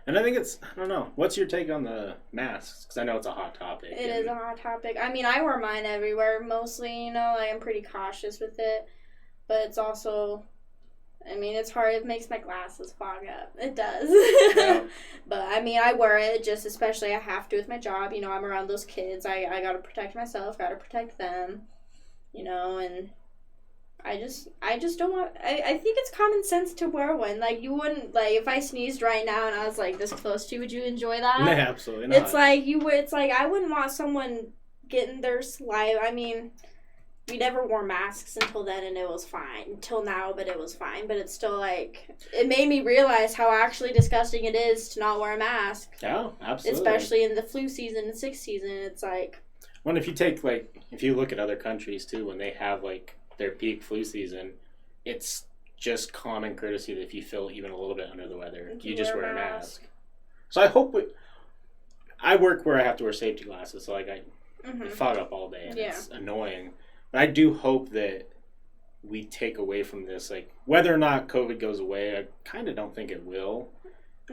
And I think I don't know, what's your take on the masks? Because I know it's a hot topic. It is a hot topic. I mean, I wear mine everywhere, mostly, you know, I'm pretty cautious with it. But it's also, I mean, it's hard. It makes my glasses fog up. It does. Yeah. But, I mean, I wear it just, especially I have to with my job. You know, I'm around those kids. I got to protect myself, got to protect them, you know, and I just don't want, I think it's common sense to wear one. Like, you wouldn't, like, if I sneezed right now and I was, like, this close to you, would you enjoy that? No, absolutely not. It's like, I wouldn't want someone getting their saliva. I mean, we never wore masks until then, and it was fine. Until now, but it was fine. But it's still, like, it made me realize how actually disgusting it is to not wear a mask. Yeah, absolutely. Especially in the flu season and sick season. It's like... Well, if you look at other countries, too, when they have, like, their peak flu season, it's just common courtesy that if you feel even a little bit under the weather, you just wear a mask. So I hope I work where I have to wear safety glasses, so, like, I fog up all day, and it's annoying. But I do hope that we take away from this, like, whether or not COVID goes away, I kind of don't think it will.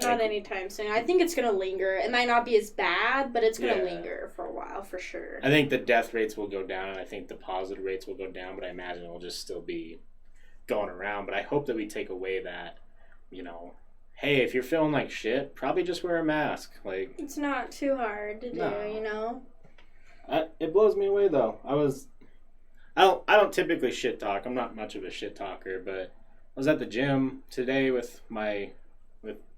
Not anytime soon. I think it's going to linger. It might not be as bad, but it's going to linger for a while, for sure. I think the death rates will go down, and I think the positive rates will go down, but I imagine it'll just still be going around. But I hope that we take away that, you know, hey, if you're feeling like shit, probably just wear a mask. Like, it's not too hard to do, you know? It blows me away, though. I don't typically shit talk. I'm not much of a shit talker, but I was at the gym today with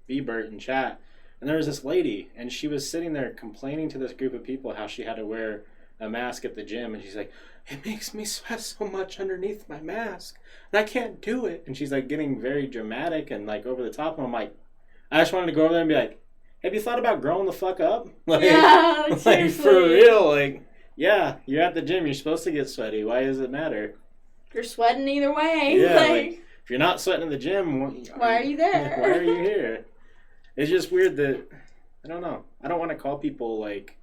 B-Bert in chat, and there was this lady, and she was sitting there complaining to this group of people how she had to wear a mask at the gym, and she's like, it makes me sweat so much underneath my mask, and I can't do it. And she's like getting very dramatic and like over the top, and I'm like, I just wanted to go over there and be like, have you thought about growing the fuck up? Like, yeah, like for real, like, yeah, you're at the gym, you're supposed to get sweaty. Why does it matter? You're sweating either way. Yeah, like if you're not sweating in the gym, why are you there? Why are you here? It's just weird that, I don't know. I don't want to call people, like,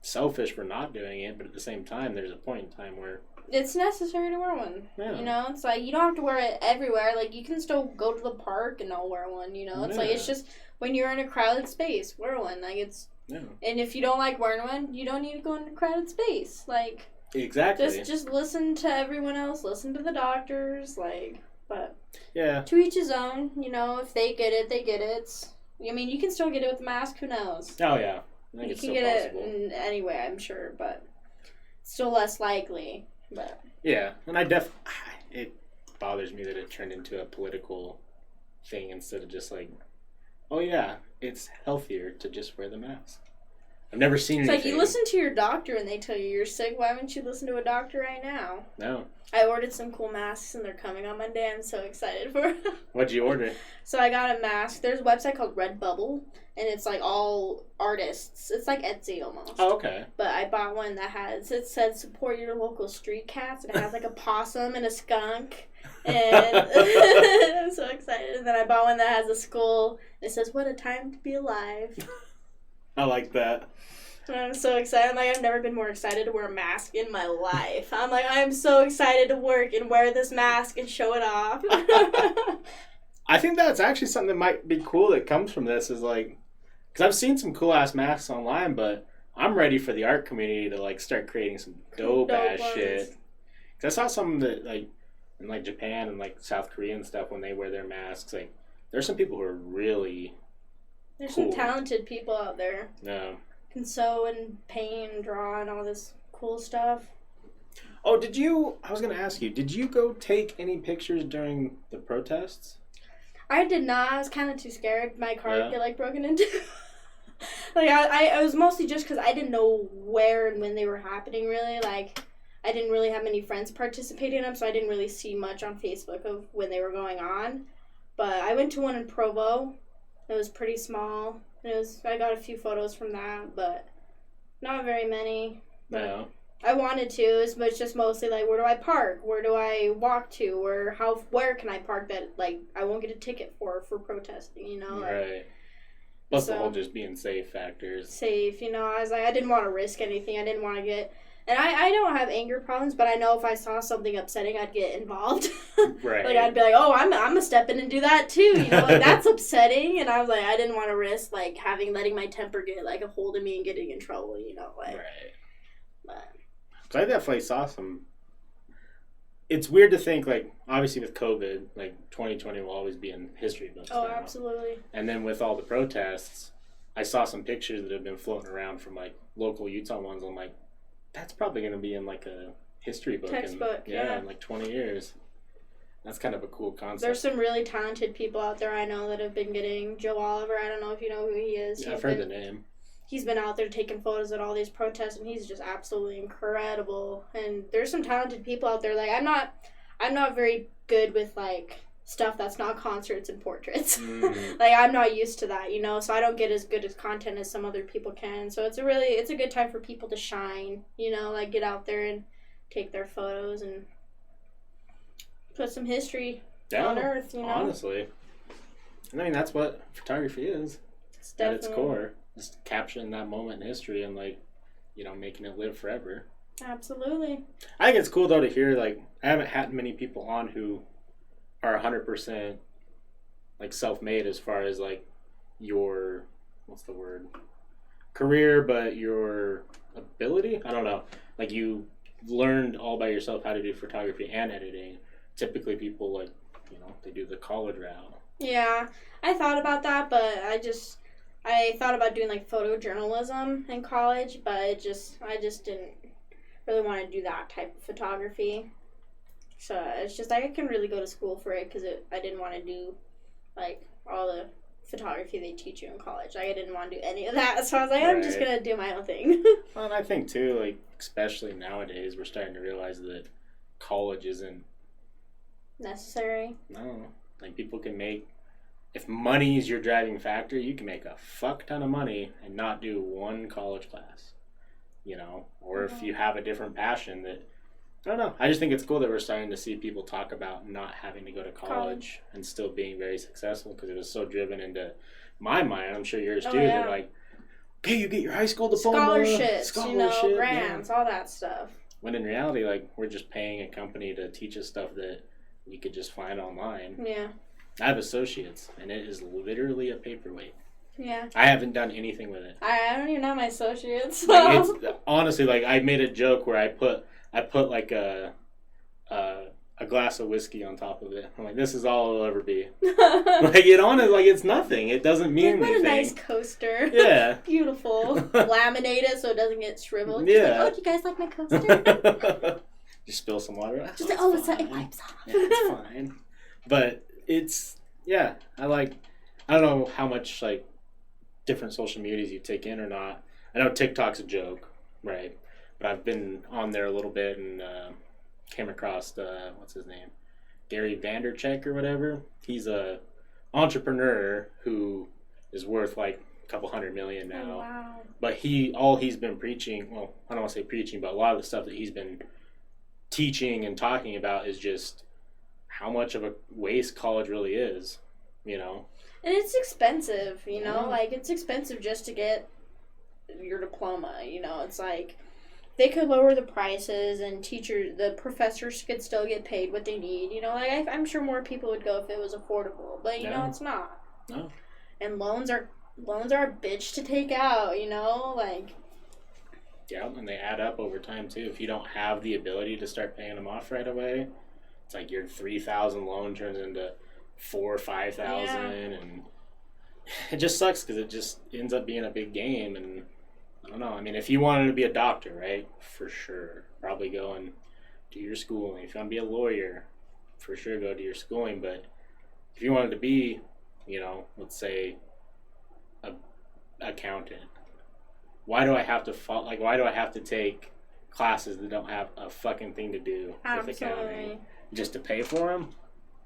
selfish for not doing it, but at the same time, there's a point in time where... It's necessary to wear one. Yeah. You know, it's like, you don't have to wear it everywhere. Like, you can still go to the park and not wear one, you know? It's like, it's just, when you're in a crowded space, wear one. Like, it's... Yeah. And if you don't like wearing one, you don't need to go in a crowded space. Like... Exactly. Just listen to everyone else. Listen to the doctors, like... But yeah, to each his own. You know, if they get it, they get it. I mean, you can still get it with a mask. Who knows? Oh yeah, I think you it's can still get possible. it anyway. I'm sure, but still less likely. But yeah, and it bothers me that it turned into a political thing instead of just like, oh yeah, it's healthier to just wear the mask. I've never seen anything. It's like you listen to your doctor and they tell you you're sick. Why wouldn't you listen to a doctor right now? No. I ordered some cool masks and they're coming on Monday. I'm so excited for it. What'd you order? So I got a mask. There's a website called Redbubble and it's like all artists. It's like Etsy almost. Oh, okay. But I bought one that it said support your local street cats and it has like a possum and a skunk. And I'm so excited. And then I bought one that has a skull. It says, what a time to be alive. I like that. And I'm so excited. Like, I've never been more excited to wear a mask in my life. I'm like, I'm so excited to work and wear this mask and show it off. I think that's actually something that might be cool that comes from this is like, because I've seen some cool ass masks online, but I'm ready for the art community to like start creating some dope ass shit. Because I saw some that like in like Japan and like South Korea and stuff when they wear their masks. Like, there's some people who are really There's cool. some talented people out there. No. Can sew and paint and draw and all this cool stuff. Oh, I was going to ask you, did you go take any pictures during the protests? I did not. I was kind of too scared my car would get, like, broken into. Like, I was mostly just because I didn't know where and when they were happening, really. Like, I didn't really have many friends participating in them, so I didn't really see much on Facebook of when they were going on. But I went to one in Provo. It was pretty small. I got a few photos from that, but not very many. No. I wanted to. It's just mostly like, where do I park? Where do I walk to? Where can I park that like I won't get a ticket for protesting? You know. Right. Plus the whole just being safe factors. Safe, you know. I was like, I didn't want to risk anything. I didn't want to get. And I don't have anger problems, but I know if I saw something upsetting, I'd get involved. Right. Like, I'd be like, oh, I'm going to step in and do that, too. You know, like, that's upsetting. And I was like, I didn't want to risk, like, letting my temper get, like, a hold of me and getting in trouble, you know. Like, right. But. So I definitely saw some. It's weird to think, like, obviously with COVID, like, 2020 will always be in history books. Oh, now. Absolutely. And then with all the protests, I saw some pictures that have been floating around from, like, local Utah ones. I'm like, that's probably going to be in, like, a history book. Textbook, in like 20 years. That's kind of a cool concept. There's some really talented people out there I know that have been getting. Joe Oliver, I don't know if you know who he is. Yeah, I've heard the name. He's been out there taking photos at all these protests, and he's just absolutely incredible. And there's some talented people out there. Like, I'm not very good with, like, stuff that's not concerts and portraits. Like, I'm not used to that, you know, so I don't get as good as content as some other people can. So it's a good time for people to shine, you know, like, get out there and take their photos and put some history on earth, you know. Honestly. I mean, that's what photography is. It's at its core. Just capturing that moment in history and, like, you know, making it live forever. Absolutely. I think it's cool, though, to hear, like, I haven't had many people on who are 100%, like, self-made as far as, like, your, what's the word? Career, but your ability? I don't know. Like, you learned all by yourself how to do photography and editing. Typically, people, like, you know, they do the college route. Yeah. I thought about that, but I thought about doing, like, photojournalism in college, but I just didn't really want to do that type of photography. So it's just, I can really go to school for it because I didn't want to do, like, all the photography they teach you in college. Like, I didn't want to do any of that, so I was like, I'm just going to do my own thing. Well, and I think, too, like, especially nowadays, we're starting to realize that college isn't necessary. No. Like, people can make, if money is your driving factor, you can make a fuck ton of money and not do one college class, you know? Or if you have a different passion that, I don't know. I just think it's cool that we're starting to see people talk about not having to go to college and still being very successful, because it was so driven into my mind, I'm sure yours too, that, like, okay, you get your high school diploma. Scholarships, you know, grants, all that stuff. When in reality, like, we're just paying a company to teach us stuff that you could just find online. Yeah. I have associates, and it is literally a paperweight. Yeah. I haven't done anything with it. I don't even know my associates. So. Like, it's honestly, like, I made a joke where I put like a glass of whiskey on top of it. I'm like, this is all it'll ever be. Like, it's nothing. It doesn't mean anything. What a nice coaster. Yeah. Beautiful. Laminate it so it doesn't get shriveled. Yeah. Like, oh, do you guys like my coaster? Just spill some water. Just it wipes off. Yeah, it's fine. But it's, yeah, I don't know how much, like, different social medias you take in or not. I know TikTok's a joke, right? But I've been on there a little bit and came across, what's his name? Gary Vandercheck or whatever. He's a entrepreneur who is worth, like, a couple $100 million now. Oh, wow. But he's been preaching, well, I don't want to say preaching, but a lot of the stuff that he's been teaching and talking about is just how much of a waste college really is, you know? And it's expensive, you know? Like, it's expensive just to get your diploma, you know? It's like, they could lower the prices and the professors could still get paid what they need, you know? Like, I'm sure more people would go if it was affordable, but, you know, it's not. No. And loans are a bitch to take out, you know? Like... Yeah, and they add up over time, too. If you don't have the ability to start paying them off right away, it's like your $3,000 loan turns into $4,000 or $5,000, and it just sucks because it just ends up being a big game. And I don't know. I mean, if you wanted to be a doctor, right, for sure, probably go and do your schooling. If you want to be a lawyer, for sure, go do your schooling. But if you wanted to be, you know, let's say, a accountant. Why do I have to take classes that don't have a fucking thing to do with accounting? Just to pay for them?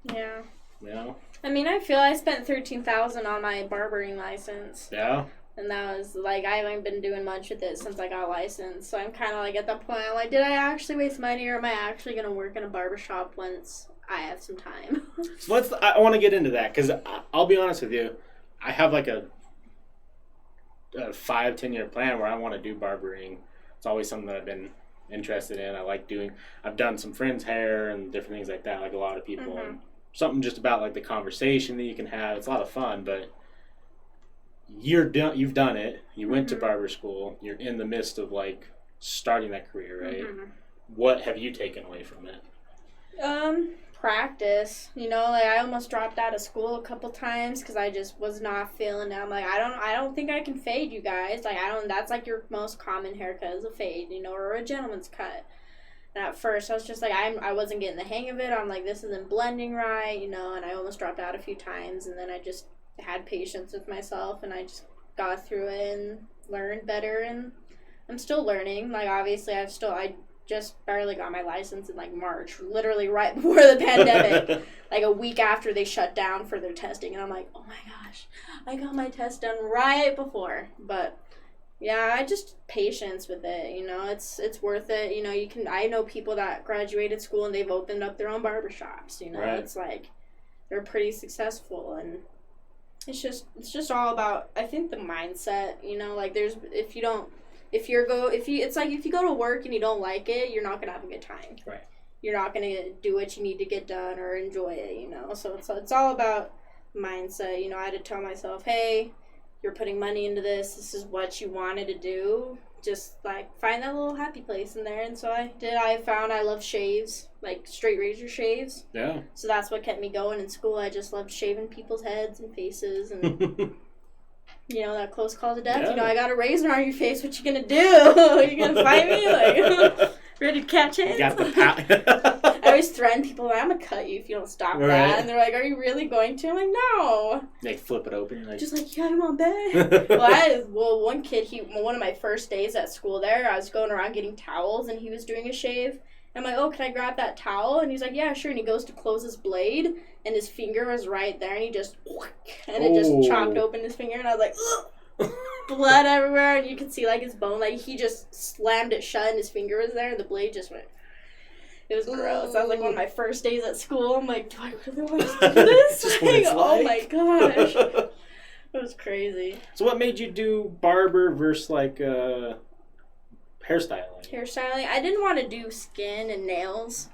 Yeah. You know? I mean, I feel I spent $13,000 on my barbering license. Yeah. And that was, like, I haven't been doing much with it since I got licensed. So I'm kind of, like, at that point, I'm like, did I actually waste money, or am I actually going to work in a barbershop once I have some time? So I want to get into that, because I'll be honest with you. I have, like, a 5-10 year plan where I want to do barbering. It's always something that I've been interested in. I like doing. I've done some friends' hair and different things like that, like a lot of people. And something just about, like, the conversation that you can have. It's a lot of fun, but you've done it. You went to barber school. You're in the midst of, like, starting that career, right? What have you taken away from it? Practice. You know, like, I almost dropped out of school a couple times because I just was not feeling it. I'm like, I don't think I can fade, you guys. Like, that's, like, your most common haircut is a fade, you know, or a gentleman's cut. And at first, I was just like, I wasn't getting the hang of it. I'm like, this isn't blending right, you know, and I almost dropped out a few times, and then I just had patience with myself, and I just got through it and learned better, and I'm still learning. Like, obviously, I just barely got my license in, like, March, literally right before the pandemic, like a week after they shut down for their testing, and I'm like, oh my gosh, I got my test done right before. But yeah, I just patience with it, you know, it's worth it. You know, I know people that graduated school and they've opened up their own barbershops, you know. Right. It's like they're pretty successful, and it's just all about, I think, the mindset, you know. Like, if you go to work and you don't like it, you're not gonna have a good time. Right. You're not gonna do what you need to get done or enjoy it, you know. So it's all about mindset. You know, I had to tell myself, hey, you're putting money into this. This is what you wanted to do. Just, like, find that little happy place in there. And so I did. I found I love shaves, like straight razor shaves. Yeah. So that's what kept me going in school. I just loved shaving people's heads and faces, and you know, that close call to death. Yeah. You know, I got a razor on your face. What you gonna do? You gonna fight me? Like, ready to catch hands? You got the I always threaten people, like, I'm gonna cut you if you don't stop that. And they're like, are you really going to? I'm like, no. They flip it open. Like, just like, yeah, I'm on bed. One kid, one of my first days at school there, I was going around getting towels, and he was doing a shave. I'm like, oh, can I grab that towel? And he's like, yeah, sure. And he goes to close his blade, and his finger was right there, and he just, and it just chopped open his finger, and I was like, ugh. Blood everywhere, and you could see, like, his bone, like, he just slammed it shut, and his finger was there, and the blade just went. It was gross. That was, like, one of my first days at school. I'm like, do I really want to do this? Like, oh my gosh. It was crazy. So what made you do barber versus, like, hairstyling? Hairstyling. I didn't want to do skin and nails.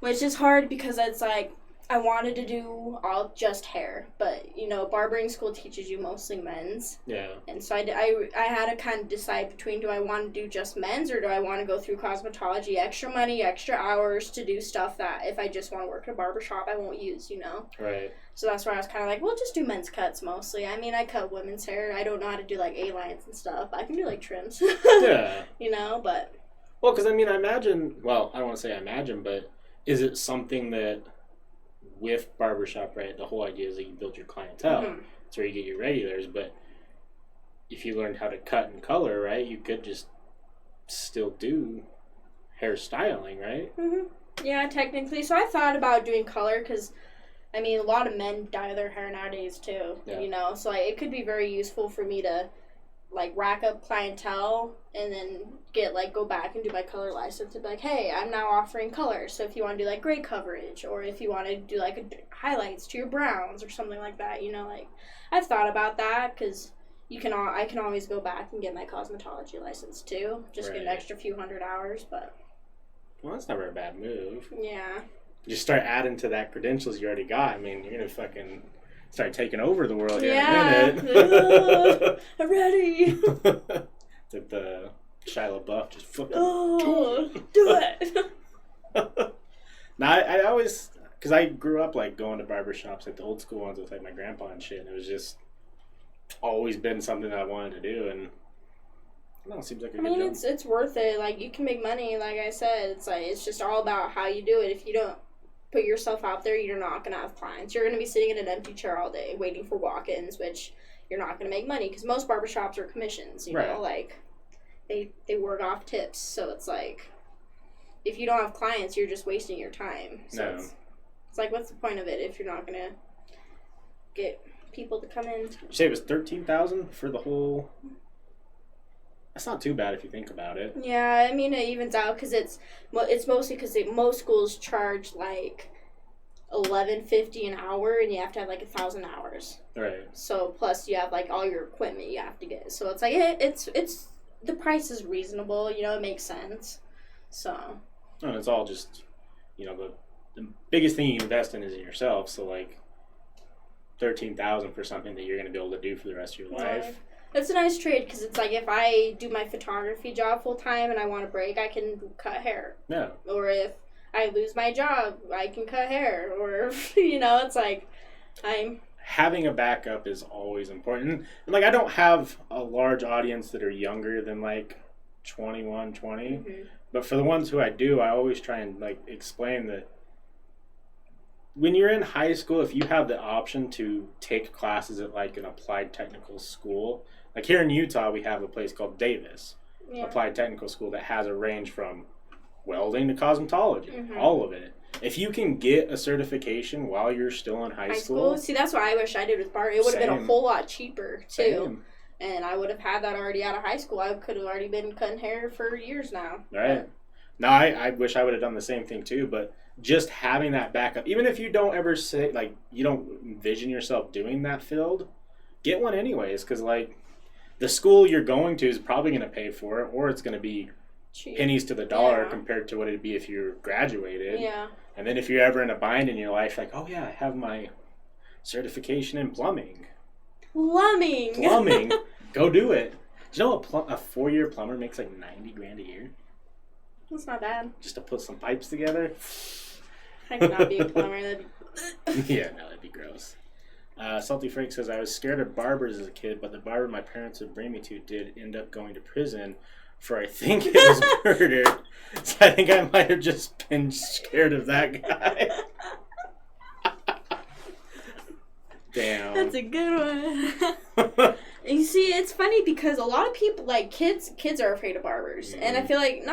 Which is hard because it's like, I wanted to do all just hair, but, you know, barbering school teaches you mostly men's. Yeah. And so I had to kind of decide between, do I want to do just men's, or do I want to go through cosmetology, extra money, extra hours to do stuff that if I just want to work in a barbershop, I won't use, you know? Right. So that's where I was kind of like, well, just do men's cuts mostly. I mean, I cut women's hair. I don't know how to do, like, A-lines and stuff. I can do, like, trims. Yeah. You know, but... Well, because, I mean, I imagine, well, I don't want to say I imagine, but is it something that... With barbershop, right, the whole idea is that you build your clientele. That's where you get your regulars. But if you learned how to cut and color, right, you could just still do hairstyling, right? Yeah, technically. So I thought about doing color because, I mean, a lot of men dye their hair nowadays too, you know. So, like, it could be very useful for me to, like, rack up clientele and then go back and do my color license and be like, hey, I'm now offering color. So if you want to do, like, gray coverage, or if you want to do, like, highlights to your browns or something like that, you know, like, I've thought about that because I can always go back and get my cosmetology license too. Just get an extra few $100, but. Well, that's never a bad move. Yeah. You start adding to that credentials you already got. I mean, you're going to fucking start taking over the world here in a minute. I'm ready. That the Shia LaBeouf just fucking do it. Now, I always, because I grew up, like, going to barbershops, like the old school ones with, like, my grandpa and shit, and it was just always been something that I wanted to do, and I don't know, it seems like a good job. It's worth it. Like, you can make money, like I said. It's like, it's just all about how you do it. If you don't put yourself out there, you're not going to have clients. You're going to be sitting in an empty chair all day waiting for walk-ins, which you're not going to make money because most barbershops are commissions, you know, like, they work off tips. So it's like, if you don't have clients, you're just wasting your time. So It's like, what's the point of it if you're not gonna get people to come in? You say it was $13,000 for the whole. That's not too bad if you think about it. Yeah, I mean it evens out because it's mostly because most schools charge like $11.50 an hour, and you have to have like 1,000 hours. Right. So plus you have like all your equipment you have to get. So it's like it's the price is reasonable. You know, it makes sense. So. And it's all just, you know, the biggest thing you invest in is in yourself. So like, $13,000 for something that you're going to be able to do for the rest of your life. It's a nice trade because it's like if I do my photography job full time and I want a break, I can cut hair. Yeah. Or if I lose my job, I can cut hair. Or, you know, it's like having a backup is always important. And like, I don't have a large audience that are younger than like 21, 20. Mm-hmm. But for the ones who I do, I always try and like explain that when you're in high school, if you have the option to take classes at like an applied technical school, like here in Utah, we have a place called Davis, Applied Technical School, that has a range from welding to cosmetology, all of it. If you can get a certification while you're still in high school. See, that's what I wish I did with bar. It would have been a whole lot cheaper, too. Same. And I would have had that already out of high school. I could have already been cutting hair for years now. Right. No, I wish I would have done the same thing, too, but just having that backup, even if you don't ever say, like, you don't envision yourself doing that field, get one anyways, because, like, the school you're going to is probably going to pay for it, or it's going to be cheap. Pennies to the dollar compared to what it'd be if you graduated. Yeah. And then if you're ever in a bind in your life, like, oh, yeah, I have my certification in plumbing. Plumbing. Go do it. Do you know a 4-year plumber makes like $90,000 a year? That's not bad. Just to put some pipes together? I could not be a plumber. Yeah, no, that'd be gross. Salty Frank says, I was scared of barbers as a kid, but the barber my parents would bring me to did end up going to prison for, I think it was murder. So I think I might have just been scared of that guy. Damn. That's a good one. You see, it's funny because a lot of people, like kids are afraid of barbers. Mm-hmm. And I feel like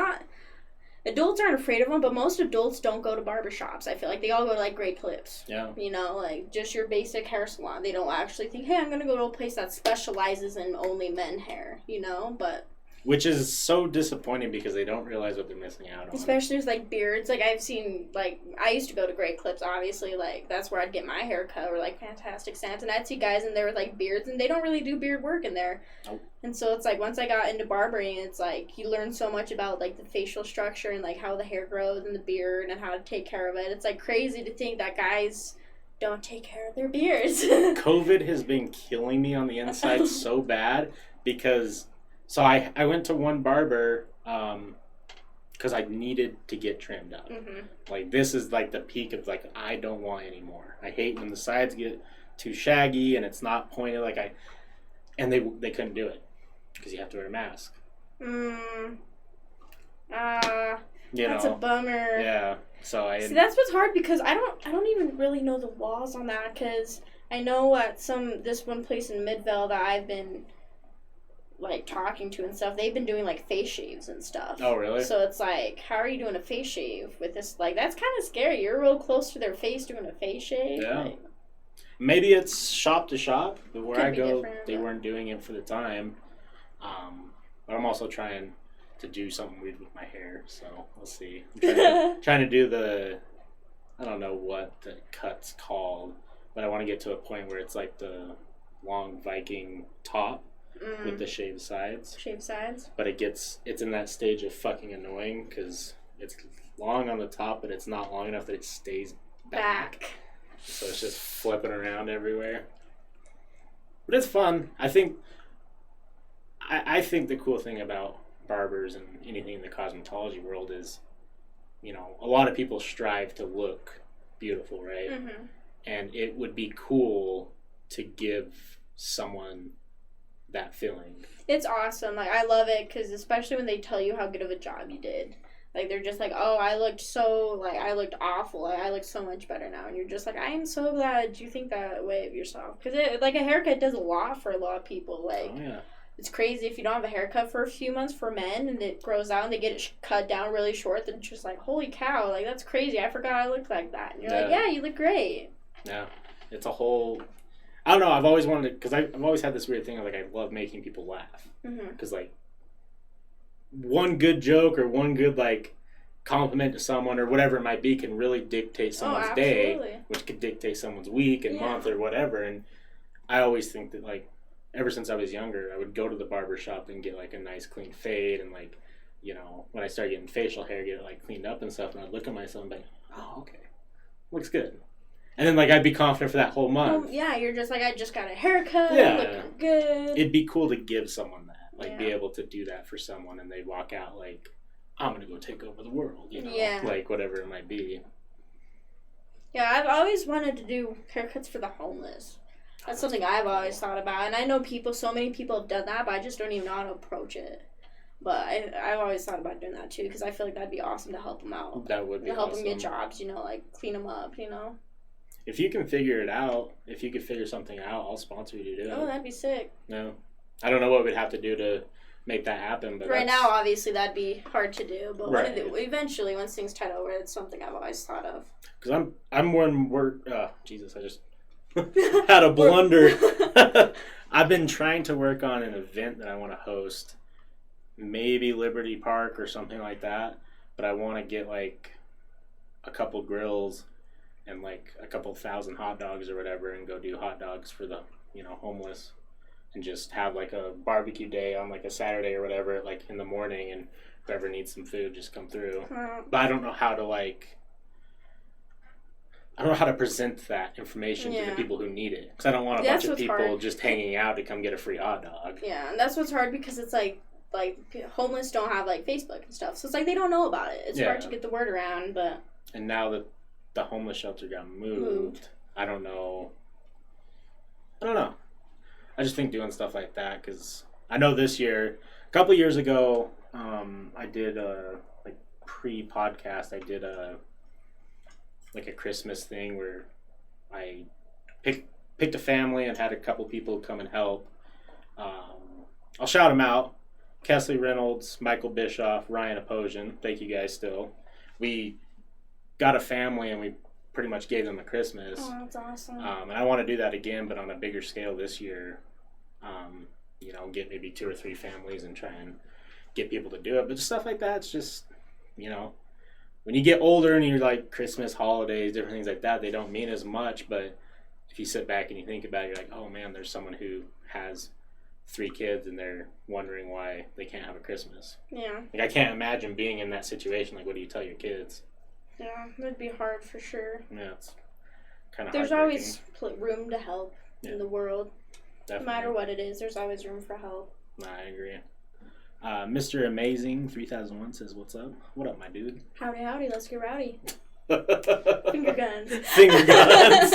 adults aren't afraid of them, but most adults don't go to barbershops. I feel like they all go to like Great Clips. Yeah. You know, like just your basic hair salon. They don't actually think, hey, I'm going to go to a place that specializes in only men hair, you know, but... Which is so disappointing because they don't realize what they're missing out on. Especially with, like, beards. Like, I've seen, like, I used to go to Great Clips, obviously. Like, that's where I'd get my hair cut, or, like, Fantastic Santa. And I'd see guys in there with, like, beards, and they don't really do beard work in there. Nope. And so it's, like, once I got into barbering, it's, like, you learn so much about, like, the facial structure and, like, how the hair grows and the beard and how to take care of it. It's, like, crazy to think that guys don't take care of their beards. COVID has been killing me on the inside so bad because... So I went to one barber because I needed to get trimmed up. Mm-hmm. Like, this is, like, the peak of, like, I don't want any more. I hate when the sides get too shaggy and it's not pointed like I... And they couldn't do it because you have to wear a mask. That's a bummer. Yeah. So See, that's what's hard because I don't even really know the laws on that because I know at this one place in Midvale that I've been... like talking to and stuff, they've been doing like face shaves and stuff. Oh, really? So it's like, how are you doing a face shave with this? Like, that's kind of scary. You're real close to their face doing a face shave. Yeah. Like, maybe it's shop to shop, but where I go, they weren't doing it for the time. But I'm also trying to do something weird with my hair, so we'll see. I'm trying to do I don't know what the cut's called, but I want to get to a point where it's like the long Viking top. With the shaved sides. But it's in that stage of fucking annoying because it's long on the top, but it's not long enough that it stays back. So it's just flipping around everywhere. But it's fun. I think the cool thing about barbers and anything in the cosmetology world is, you know, a lot of people strive to look beautiful, right? Mm-hmm. And it would be cool to give someone that feeling. It's awesome. Like, I love it because especially when they tell you how good of a job you did. Like, they're just like, oh, I looked awful. I look so much better now. And you're just like, I am so glad you think that way of yourself. Because, like, a haircut does a lot for a lot of people. Like, it's crazy if you don't have a haircut for a few months for men and it grows out and they get it cut down really short, then it's just like, holy cow, like, that's crazy. I forgot I looked like that. And you're like, yeah, you look great. Yeah. It's a whole... I don't know. I've always wanted to... Because I've always had this weird thing of, like, I love making people laugh. Because, like, one good joke or one good, like, compliment to someone or whatever it might be can really dictate someone's day, which could dictate someone's week and month or whatever. And I always think that, like, ever since I was younger, I would go to the barber shop and get, like, a nice clean fade and, like, you know, when I started getting facial hair, get it, like, cleaned up and stuff. And I'd look at myself and be like, oh, okay. Looks good. And then, like, I'd be confident for that whole month. Well, yeah, you're just like, I just got a haircut. Looking good. It'd be cool to give someone that. Like, be able to do that for someone and they walk out like, I'm going to go take over the world, you know? Yeah. Like, whatever it might be. Yeah, I've always wanted to do haircuts for the homeless. That's something I've always thought about. And I know so many people have done that, but I just don't even know how to approach it. But I've always thought about doing that, too, because I feel like that'd be awesome to help them out. That would be awesome. Help them get jobs, you know, like, clean them up, you know? If you can figure it out, if you could figure something out, I'll sponsor you to do it. Oh, that'd be sick. No. I don't know what we'd have to do to make that happen. But right now, obviously, that'd be hard to do. But eventually, once things tide over, it's something I've always thought of. Because I'm one work... Jesus, I just had a blunder. I've been trying to work on an event that I want to host. Maybe Liberty Park or something like that. But I want to get, like, a couple grills and, like, a couple thousand hot dogs or whatever and go do hot dogs for the, you know, homeless. And just have, like, a barbecue day on, like, a Saturday or whatever, like, in the morning. And whoever needs some food, just come through. But I don't know how to, like... I don't know how to present that information to the people who need it. Because I don't want a bunch of people just hanging out to come get a free hot dog. Yeah, and that's what's hard because it's, like homeless don't have, like, Facebook and stuff. So it's like they don't know about it. It's hard to get the word around, but... And now that the homeless shelter got moved. I don't know. I just think doing stuff like that because I know this year, a couple years ago, I did like pre-podcast. I did a Christmas thing where I picked a family and had a couple people come and help. I'll shout them out: Kesley Reynolds, Michael Bischoff, Ryan Aposian. Thank you guys. Still, we got a family and we pretty much gave them a Christmas. Oh, that's awesome. And I want to do that again, but on a bigger scale this year. You know, get maybe 2 or 3 families and try and get people to do it. But just stuff like that, it's just, you know, when you get older and you're like Christmas, holidays, different things like that, they don't mean as much. But if you sit back and you think about it, you're like, oh man, there's someone who has 3 kids and they're wondering why they can't have a Christmas. Yeah. Like, I can't imagine being in that situation. Like, what do you tell your kids? Yeah, that'd be hard for sure. Yeah, it's kind of There's always room to help in the world. Definitely. No matter what it is, there's always room for help. I agree. Mr. Amazing 3001 says, what's up? What up, my dude? Howdy, let's get rowdy. Finger guns. Finger guns.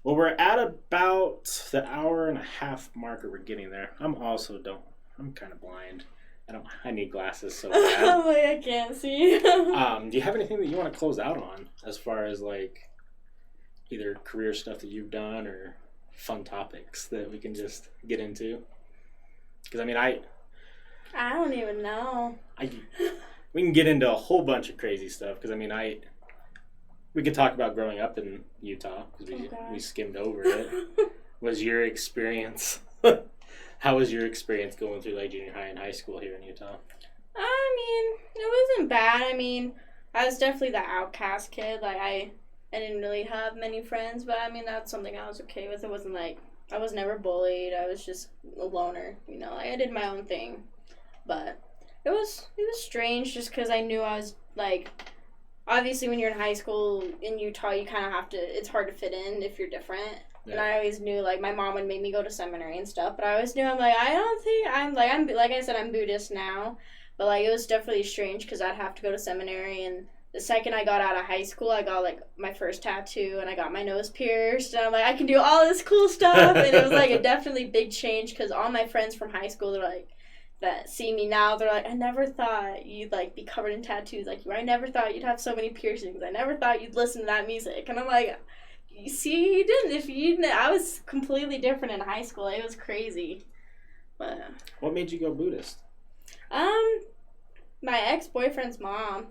Well, we're at about the hour and a half marker. We're getting there. I'm kind of blind. I need glasses so bad. I can't see. Do you have anything that you want to close out on as far as, like, either career stuff that you've done or fun topics that we can just get into? Because, I mean, I don't even know. We can get into a whole bunch of crazy stuff. Because, I mean, we could talk about growing up in Utah. Because we skimmed over it. Was your experience... How was your experience going through, like, junior high and high school here in Utah? I mean, it wasn't bad. I mean, I was definitely the outcast kid. Like, I didn't really have many friends, but I mean, that's something I was okay with. It wasn't like, I was never bullied. I was just a loner, you know. Like, I did my own thing. But it was strange just because I knew I was, like, obviously when you're in high schoul in Utah, you kind of have to, it's hard to fit in if you're different. Yeah. And I always knew, like, my mom would make me go to seminary and stuff, but I always knew, I'm like, I don't think, I'm like I said, I'm Buddhist now, but, like, it was definitely strange because I'd have to go to seminary, and the second I got out of high school, I got, like, my first tattoo, and I got my nose pierced, and I'm like, I can do all this cool stuff, and it was, like, a definitely big change, because all my friends from high school, they're, like, that see me now, they're like, I never thought you'd, like, be covered in tattoos like you. I never thought you'd have so many piercings. I never thought you'd listen to that music. And I'm like, See, you didn't. If you didn't, I was completely different in high school. It was crazy. But What made you go Buddhist? my ex-boyfriend's mom.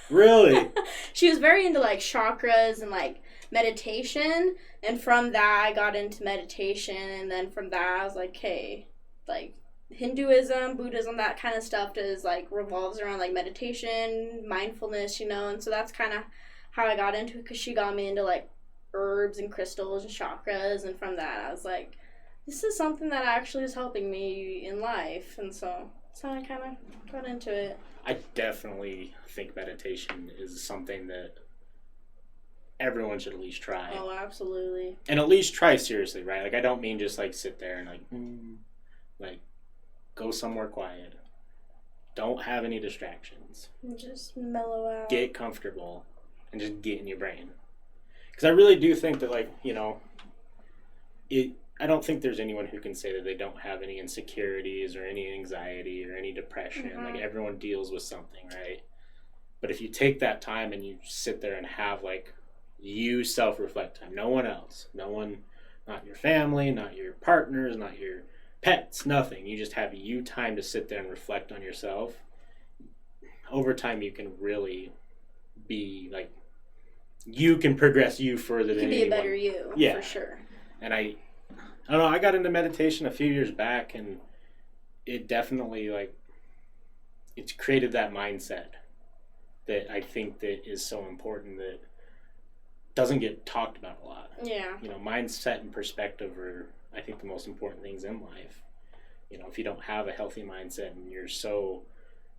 Really? She was very into like chakras and like meditation, and from that I got into meditation, and then from that I was like, hey, like Hinduism, Buddhism, that kind of stuff does like revolves around like meditation, mindfulness, and so that's kind of how I got into it, because she got me into like herbs and crystals and chakras, and from that I was like, this is something that actually is helping me in life, and so that's how I kind of got into it. I definitely think meditation is something that everyone should at least try. Oh, absolutely. And at least try seriously, right? Like, I don't mean just like sit there and like go somewhere quiet. Don't have any distractions. Just mellow out. Get comfortable and just get in your brain. Because I really do think that, like, I don't think there's anyone who can say that they don't have any insecurities or any anxiety or any depression. Mm-hmm. Like, everyone deals with something, right? But if you take that time and you sit there and have, like, you self-reflect time, no one else, not your family, not your partners, not your pets, nothing. You just have you time to sit there and reflect on yourself. Over time, you can really be, like, you can progress you further than anyone. You can be a better you, yeah. For sure. And I don't know, I got into meditation a few years back, and it definitely, like, it's created that mindset that I think that is so important, that doesn't get talked about a lot. Yeah. Mindset and perspective are, I think, the most important things in life. If you don't have a healthy mindset and you're so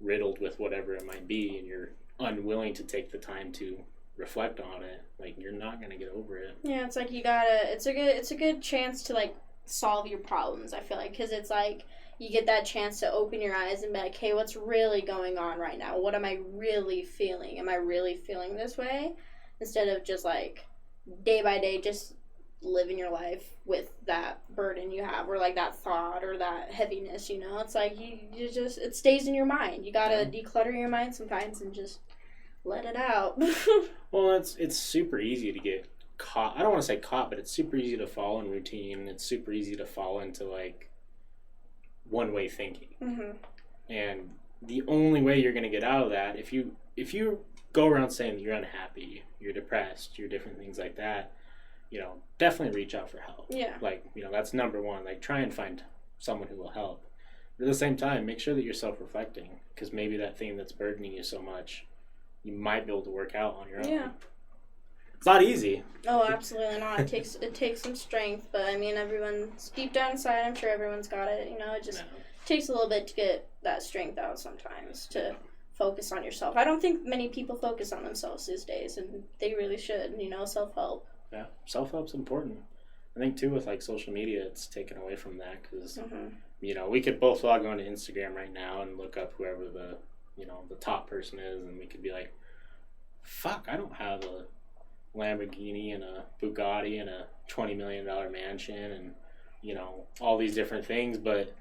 riddled with whatever it might be, and you're unwilling to take the time to reflect on it, like, you're not going to get over it. Yeah, it's like it's a good chance to like solve your problems, I feel like, because it's like you get that chance to open your eyes and be like, hey, what's really going on right now? What am I really feeling? Am I really feeling this way? Instead of just like day by day just living your life with that burden you have, or like that thought or that heaviness, it's like you just, it stays in your mind. You gotta declutter your mind sometimes and just let it out. Well, it's super easy to get caught. I don't want to say caught, but it's super easy to fall in routine. It's super easy to fall into like one-way thinking. Mm-hmm. And the only way you're going to get out of that, if you go around saying that you're unhappy, you're depressed, you're different things like that, definitely reach out for help. Yeah. Like, that's number one. Like, try and find someone who will help. But at the same time, make sure that you're self-reflecting, because maybe that thing that's burdening you so much, you might be able to work out on your own. Yeah. It's not easy. Oh, absolutely not. It takes some strength, but I mean, everyone's deep down inside, I'm sure everyone's got it. It just takes a little bit to get that strength out sometimes, to focus on yourself. I don't think many people focus on themselves these days, and they really should. Self-help. Yeah, self-help's important. I think too, with like social media, it's taken away from that, because we could both log on to Instagram right now and look up whoever the top person is, and we could be like, fuck, I don't have a Lamborghini and a Bugatti and a $20 million mansion and all these different things, but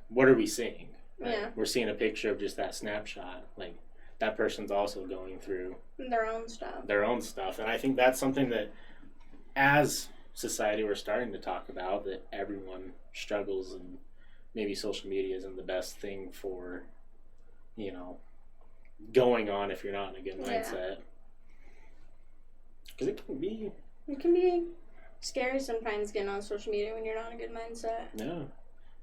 what are we seeing? Right? Yeah, we're seeing a picture of just that snapshot. Like, that person's also going through their own stuff, and I think that's something that as society we're starting to talk about, that everyone struggles, and maybe social media isn't the best thing for going on if you're not in a good mindset. Because it can be scary sometimes getting on social media when you're not in a good mindset. Yeah.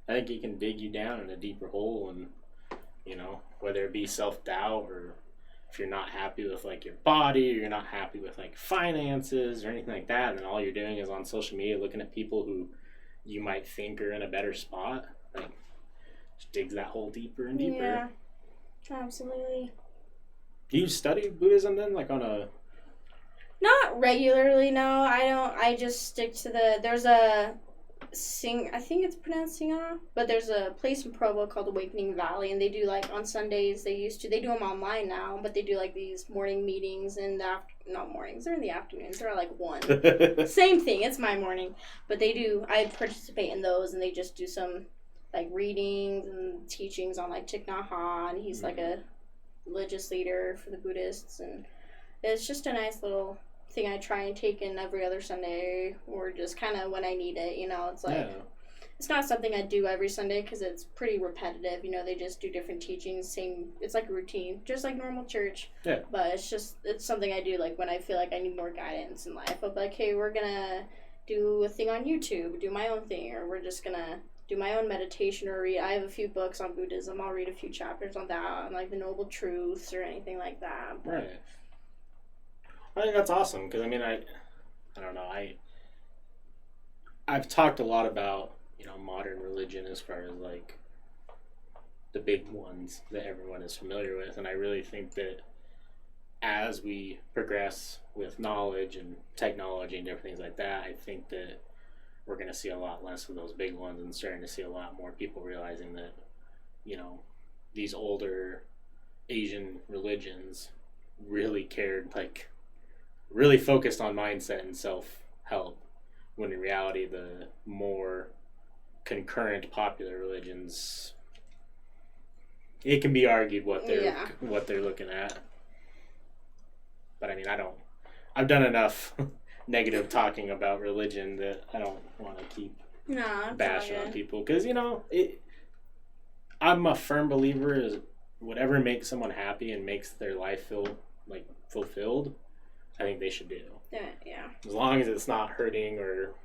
I think it can dig you down in a deeper hole, and whether it be self-doubt, or if you're not happy with like your body, or you're not happy with like finances or anything like that, and then all you're doing is on social media looking at people who you might think are in a better spot, like, just digs that hole deeper and deeper. Yeah, absolutely. Do you study Buddhism then, like on a... Not regularly, no. I don't. I just stick to there's a I think it's pronounced Singa, but there's a place in Provo called Awakening Valley, and they do like on Sundays, they do them online now, but they do like these morning meetings in the not mornings, they're in the afternoons, they're like 1. Same thing, it's my morning, but I participate in those, and they just do some like readings and teachings on like Thich Nhat Hanh, and he's like a religious leader for the Buddhists, and it's just a nice little thing I try and take in every other Sunday, or just kind of when I need it. It's like it's not something I do every Sunday because it's pretty repetitive. They just do different teachings. It's like a routine, just like normal church. Yeah. But it's something I do like when I feel like I need more guidance in life. I'll be like, hey, we're gonna do a thing on YouTube, do my own thing, or we're just gonna do my own meditation or read. I have a few books on Buddhism. I'll read a few chapters on that, on like the Noble Truths or anything like that. But, right. I think that's awesome because I don't know. I've talked a lot about modern religion as far as like the big ones that everyone is familiar with, and I really think that as we progress with knowledge and technology and different things like that, I think that we're going to see a lot less of those big ones and starting to see a lot more people realizing that these older Asian religions really really focused on mindset and self-help, when in reality the more concurrent popular religions, it can be argued what they're looking at. But I've done enough negative talking about religion that I don't want to keep bashing on people, because I'm a firm believer is whatever makes someone happy and makes their life feel like fulfilled, I think they should do. Yeah. As long as it's not hurting or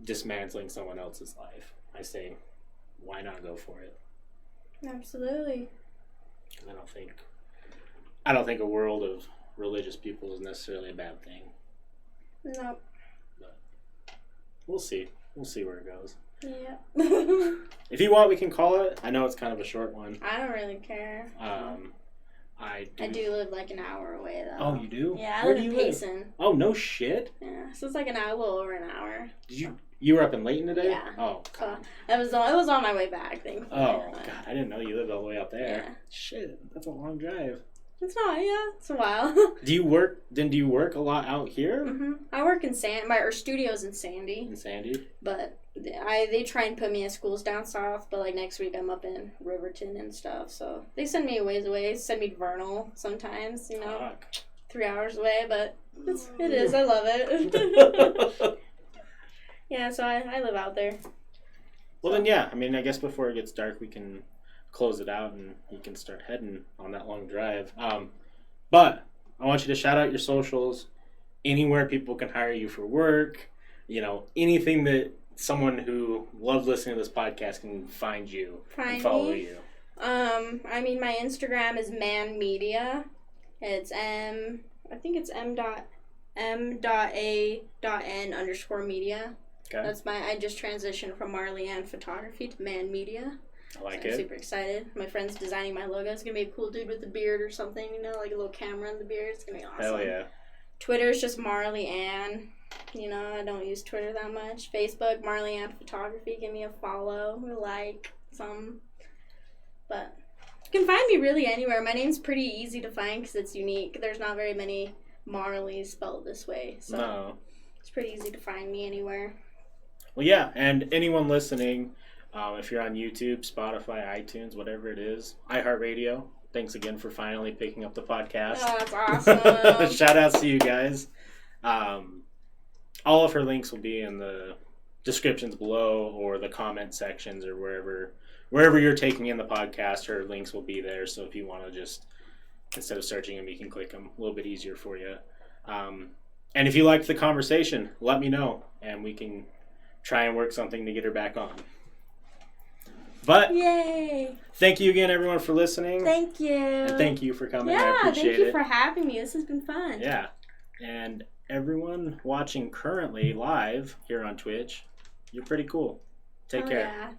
dismantling someone else's life, I say, why not go for it? Absolutely. Because I don't think a world of religious people is necessarily a bad thing. No. But we'll see. We'll see where it goes. Yeah. If you want, we can call it. I know it's kind of a short one. I don't really care. I do live like an hour away though. Oh, you do? Yeah, I live in Payson. Oh, no shit. Yeah, so it's like a little over an hour. You were up in Layton today? Yeah. Oh, God. It was on my way back, thankfully. Oh, God, I didn't know you lived all the way out there. Yeah. Shit, that's a long drive. It's not, it's a while. Do you work a lot out here? Mm-hmm. I work in our studio's in Sandy. In Sandy? But they try and put me in schools down south, but like next week I'm up in Riverton and stuff, so they send me a ways away, send me to Vernal sometimes, 3 hours away, but it is, I love it. Yeah, so I live out there. Well then, yeah, I guess before it gets dark we can close it out and you can start heading on that long drive. But I want you to shout out your socials, anywhere people can hire you for work, anything that someone who loves listening to this podcast can find you and follow you. My Instagram is manmedia. It's I think it's m.a.n_media. Okay. I just transitioned from Maralee photography to Man Media. I like it. I'm super excited. My friend's designing my logo. It's gonna be a cool dude with a beard or something, like a little camera in the beard. It's gonna be awesome. Hell yeah. Twitter is just Maralee Ann. I don't use Twitter that much. Facebook, Maralee Ann Photography. Give me a follow, some. But you can find me really anywhere. My name's pretty easy to find because it's unique. There's not very many Maralees spelled this way, so no. It's pretty easy to find me anywhere. Well, yeah, and anyone listening, if you're on YouTube, Spotify, iTunes, whatever it is, iHeartRadio, thanks again for finally picking up the podcast. Oh, that's awesome. Shout outs to you guys. All of her links will be in the descriptions below or the comment sections or wherever you're taking in the podcast, her links will be there. So if you want to just, instead of searching them, you can click them. A little bit easier for you. And if you liked the conversation, let me know, and we can try and work something to get her back on. But yay! Thank you again, everyone, for listening. Thank you. And thank you for coming. Yeah, I appreciate thank you for having me. This has been fun. Yeah. And everyone watching currently live here on Twitch, you're pretty cool. Take care. Yeah.